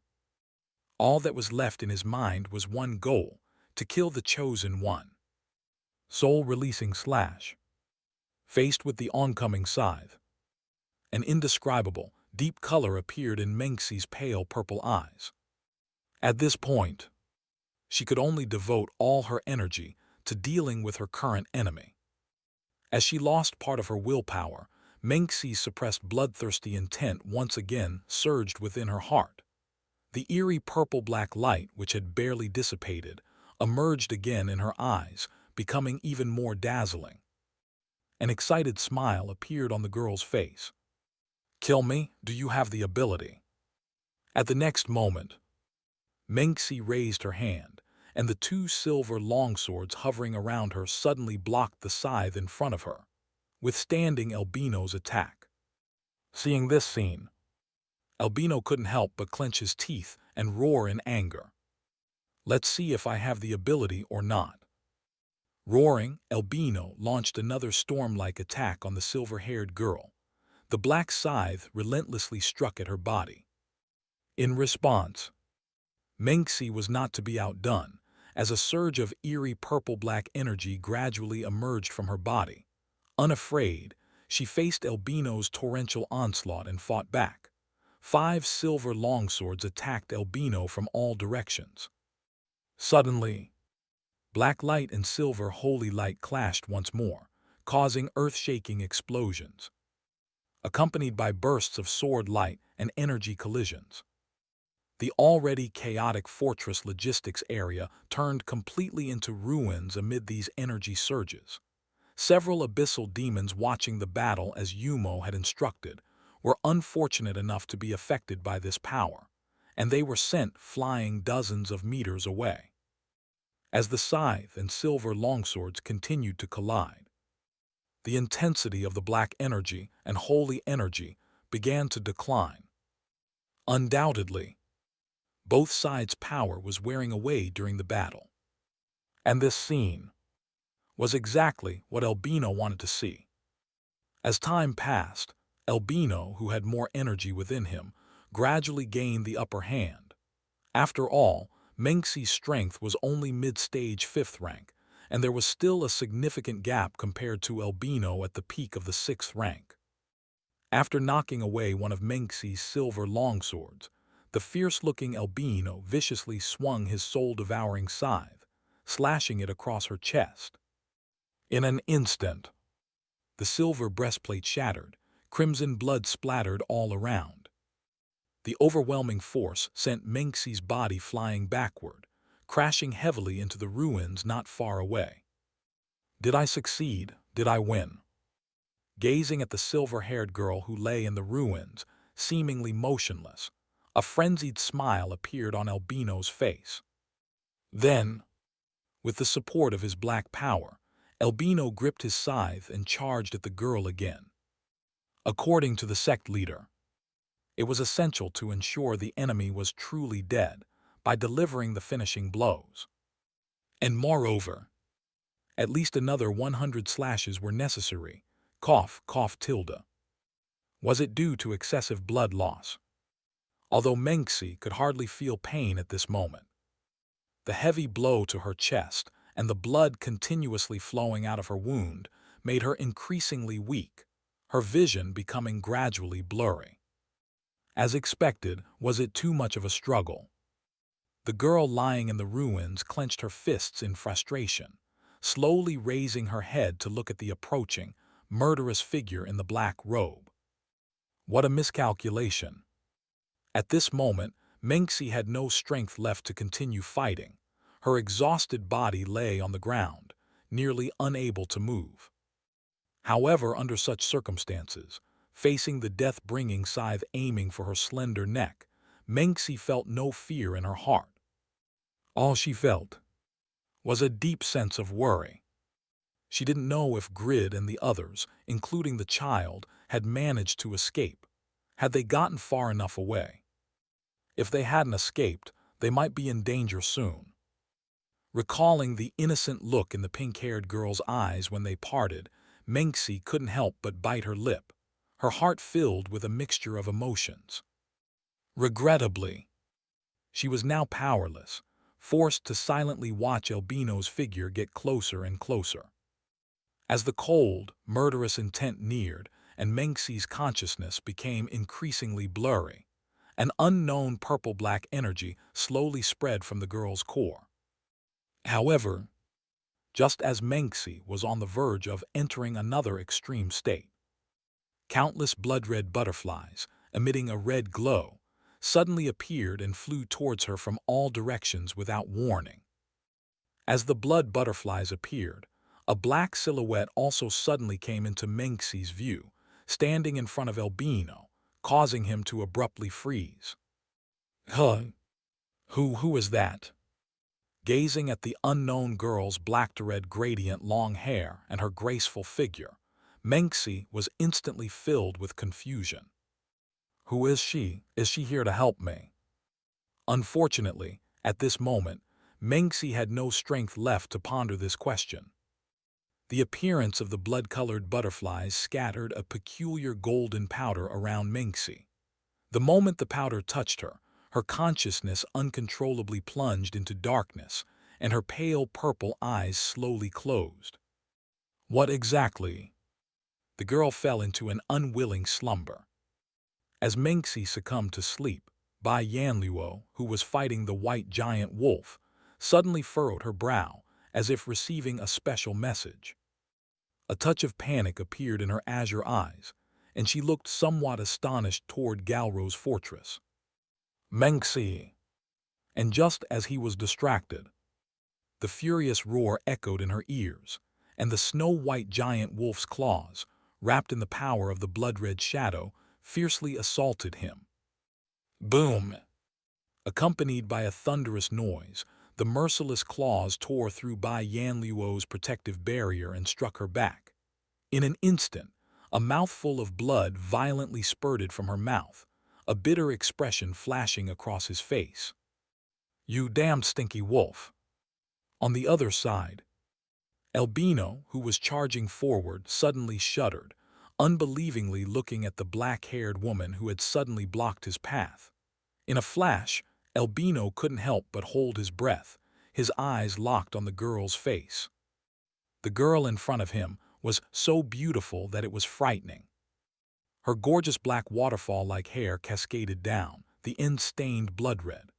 All that was left in his mind was one goal: to kill the chosen one. Soul-releasing slash. Faced with the oncoming scythe, an indescribable, deep color appeared in Menxi's pale purple eyes. At this point, she could only devote all her energy to dealing with her current enemy. As she lost part of her willpower, Menxi's suppressed bloodthirsty intent once again surged within her heart. The eerie purple-black light, which had barely dissipated, emerged again in her eyes, becoming even more dazzling. An excited smile appeared on the girl's face. "Kill me? Do you have the ability?" At the next moment, Menxi raised her hand, and the two silver longswords hovering around her suddenly blocked the scythe in front of her, withstanding Albino's attack. Seeing this scene, Albino couldn't help but clench his teeth and roar in anger. "Let's see if I have the ability or not." Roaring, Albino launched another storm-like attack on the silver-haired girl. The black scythe relentlessly struck at her body. In response, Menxi was not to be outdone, as a surge of eerie purple-black energy gradually emerged from her body. Unafraid, she faced Albino's torrential onslaught and fought back. 5 silver longswords attacked Albino from all directions. Suddenly, black light and silver holy light clashed once more, causing earth-shaking explosions, accompanied by bursts of sword light and energy collisions. The already chaotic fortress logistics area turned completely into ruins amid these energy surges. Several abyssal demons watching the battle as Yumo had instructed were unfortunate enough to be affected by this power, and they were sent flying dozens of meters away. As the scythe and silver longswords continued to collide, the intensity of the black energy and holy energy began to decline. Undoubtedly, both sides' power was wearing away during the battle. And this scene was exactly what Albino wanted to see. As time passed, Albino, who had more energy within him, gradually gained the upper hand. After all, Menxi's strength was only mid-stage 5th rank, and there was still a significant gap compared to Albino at the peak of the 6th rank. After knocking away one of Menxi's silver longswords, the fierce-looking Albino viciously swung his soul-devouring scythe, slashing it across her chest. In an instant, the silver breastplate shattered, crimson blood splattered all around. The overwhelming force sent Menxi's body flying backward, crashing heavily into the ruins not far away. Did I succeed? Did I win? Gazing at the silver-haired girl who lay in the ruins, seemingly motionless, a frenzied smile appeared on Albino's face. Then, with the support of his black power, Albino gripped his scythe and charged at the girl again. According to the sect leader, it was essential to ensure the enemy was truly dead by delivering the finishing blows. And moreover, at least another 100 slashes were necessary. Cough, cough, tilde. Was it due to excessive blood loss? Although Menxi could hardly feel pain at this moment, the heavy blow to her chest and the blood continuously flowing out of her wound made her increasingly weak, her vision becoming gradually blurry. As expected, was it too much of a struggle? The girl lying in the ruins clenched her fists in frustration, slowly raising her head to look at the approaching, murderous figure in the black robe. What a miscalculation! At this moment, Menxi had no strength left to continue fighting. Her exhausted body lay on the ground, nearly unable to move. However, under such circumstances, facing the death-bringing scythe aiming for her slender neck, Menxi felt no fear in her heart. All she felt was a deep sense of worry. She didn't know if Grid and the others, including the child, had managed to escape. Had they gotten far enough away? If they hadn't escaped, they might be in danger soon. Recalling the innocent look in the pink-haired girl's eyes when they parted, Menxi couldn't help but bite her lip, her heart filled with a mixture of emotions. Regrettably, she was now powerless, forced to silently watch Albino's figure get closer and closer. As the cold, murderous intent neared and Menxi's consciousness became increasingly blurry, an unknown purple-black energy slowly spread from the girl's core. However, just as Menxi was on the verge of entering another extreme state, countless blood-red butterflies, emitting a red glow, suddenly appeared and flew towards her from all directions without warning. As the blood butterflies appeared, a black silhouette also suddenly came into Menxi's view, standing in front of Albino, causing him to abruptly freeze. Who is that? Gazing at the unknown girl's black-to-red gradient long hair and her graceful figure, Menxi was instantly filled with confusion. Who is she? Is she here to help me? Unfortunately, at this moment, Menxi had no strength left to ponder this question. The appearance of the blood-colored butterflies scattered a peculiar golden powder around Menxi. The moment the powder touched her, her consciousness uncontrollably plunged into darkness, and her pale purple eyes slowly closed. What exactly? The girl fell into an unwilling slumber. As Menxi succumbed to sleep, Bai Yanluo, who was fighting the white giant wolf, suddenly furrowed her brow, as if receiving a special message. A touch of panic appeared in her azure eyes, and she looked somewhat astonished toward Galro's fortress. Mengsi. And just as he was distracted, the furious roar echoed in her ears, and the snow-white giant wolf's claws, wrapped in the power of the blood-red shadow, fiercely assaulted him. Boom! Accompanied by a thunderous noise, the merciless claws tore through Bai Yanluo's protective barrier and struck her back. In an instant, a mouthful of blood violently spurted from her mouth, a bitter expression flashing across his face. "You damned stinky wolf." On the other side, Albino, who was charging forward, suddenly shuddered, unbelievingly looking at the black-haired woman who had suddenly blocked his path. In a flash, Albino couldn't help but hold his breath, his eyes locked on the girl's face. The girl in front of him was so beautiful that it was frightening. Her gorgeous black waterfall-like hair cascaded down, the end stained blood red.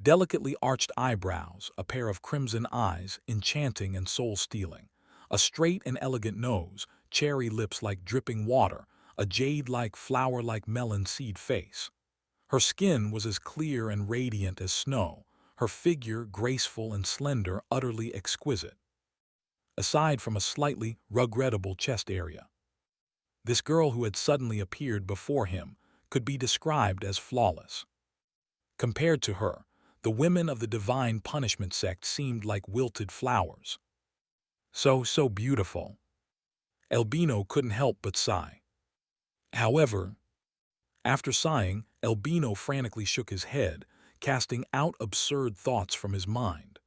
Delicately arched eyebrows, a pair of crimson eyes, enchanting and soul-stealing. A straight and elegant nose, cherry lips like dripping water, a jade-like, flower-like melon seed face. Her skin was as clear and radiant as snow, her figure graceful and slender, utterly exquisite. Aside from a slightly regrettable chest area, this girl who had suddenly appeared before him could be described as flawless. Compared to her, the women of the divine punishment sect seemed like wilted flowers. So beautiful. Albino couldn't help but sigh. However, after sighing, Albino frantically shook his head, casting out absurd thoughts from his mind.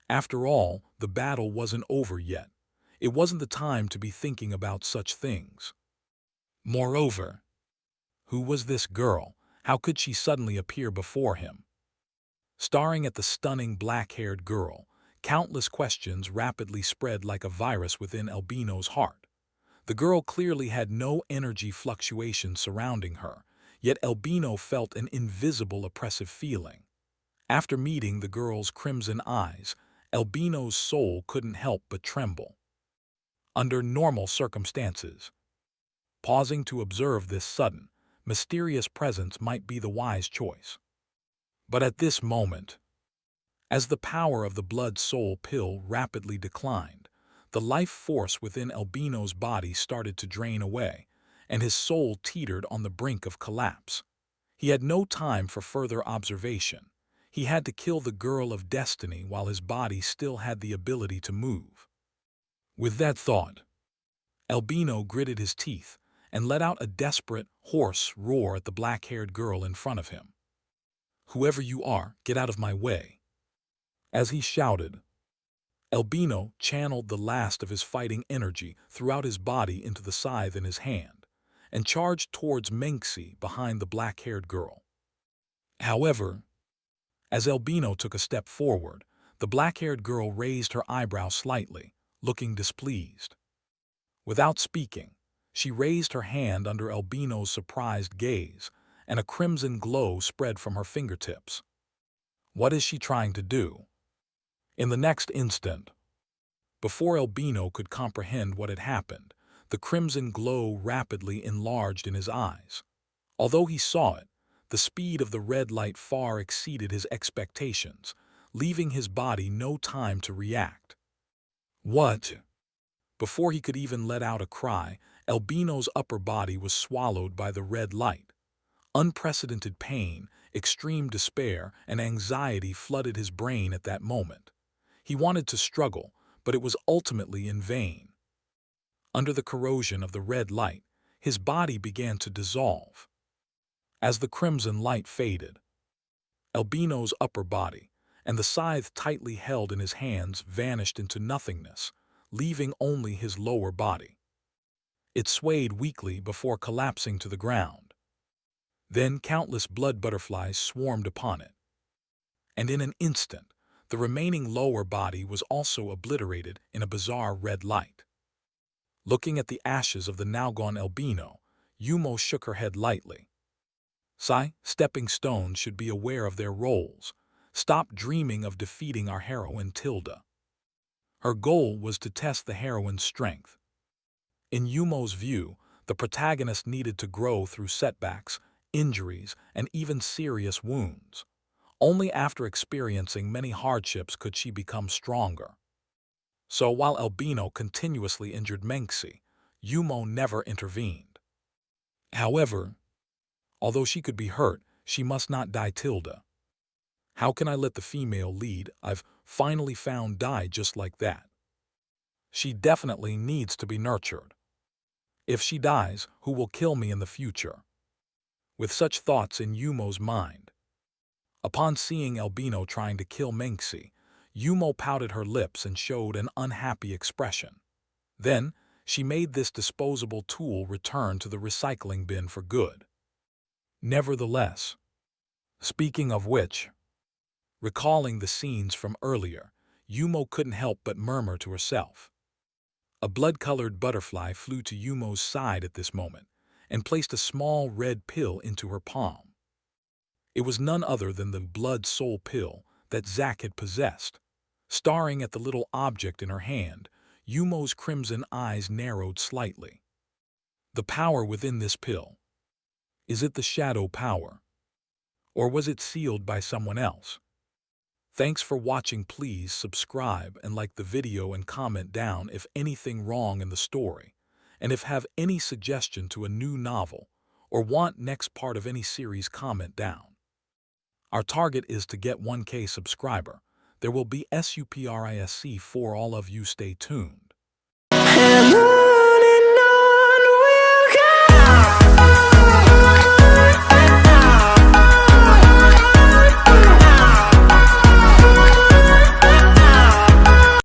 After all, the battle wasn't over yet. It wasn't the time to be thinking about such things. Moreover, who was this girl? How could she suddenly appear before him? Staring at the stunning black-haired girl, countless questions rapidly spread like a virus within Albino's heart. The girl clearly had no energy fluctuations surrounding her, yet Albino felt an invisible oppressive feeling. After meeting the girl's crimson eyes, Albino's soul couldn't help but tremble. Under normal circumstances, pausing to observe this sudden, mysterious presence might be the wise choice. But at this moment, as the power of the blood-soul pill rapidly declined, the life force within Albino's body started to drain away, and his soul teetered on the brink of collapse. He had no time for further observation. He had to kill the girl of destiny while his body still had the ability to move. With that thought, Albino gritted his teeth and let out a desperate, hoarse roar at the black-haired girl in front of him. "Whoever you are, get out of my way." As he shouted, Albino channeled the last of his fighting energy throughout his body into the scythe in his hand, and charged towards Mengsi behind the black-haired girl. However, as Albino took a step forward, the black-haired girl raised her eyebrow slightly, looking displeased. Without speaking, she raised her hand under Albino's surprised gaze, and a crimson glow spread from her fingertips. What is she trying to do? In the next instant, before Albino could comprehend what had happened, the crimson glow rapidly enlarged in his eyes. Although he saw it, the speed of the red light far exceeded his expectations, leaving his body no time to react. What? Before he could even let out a cry, Albino's upper body was swallowed by the red light. Unprecedented pain, extreme despair, and anxiety flooded his brain at that moment. He wanted to struggle, but it was ultimately in vain. Under the corrosion of the red light, his body began to dissolve. As the crimson light faded, Albino's upper body and the scythe tightly held in his hands vanished into nothingness, leaving only his lower body. It swayed weakly before collapsing to the ground. Then countless blood butterflies swarmed upon it, and in an instant, the remaining lower body was also obliterated in a bizarre red light. Looking at the ashes of the now-gone Albino, Yumo shook her head lightly. Stepping stones should be aware of their roles. Stop dreaming of defeating our heroine Tilda. Her goal was to test the heroine's strength. In Yumo's view, the protagonist needed to grow through setbacks, injuries, and even serious wounds. Only after experiencing many hardships could she become stronger. So while Albino continuously injured Menxi, Yumo never intervened. However, although she could be hurt, she must not die. Tilda. How can I let the female lead I've finally found die just like that? She definitely needs to be nurtured. If she dies, who will kill me in the future? With such thoughts in Yumo's mind, upon seeing Albino trying to kill Menxi, Yumo pouted her lips and showed an unhappy expression. Then, she made this disposable tool return to the recycling bin for good. Nevertheless, speaking of which, recalling the scenes from earlier, Yumo couldn't help but murmur to herself. A blood-colored butterfly flew to Yumo's side at this moment and placed a small red pill into her palm. It was none other than the blood soul pill that Zack had possessed. Staring at the little object in her hand, Yumo's crimson eyes narrowed slightly. The power within this pill. Is it the shadow power? Or was it sealed by someone else? Thanks for watching. Please subscribe and like the video and comment down if anything wrong in the story. And if have any suggestion to a new novel or want next part of any series, comment down. Our target is to get 1K subscriber. There will be SUPRISC for all of you. Stay tuned.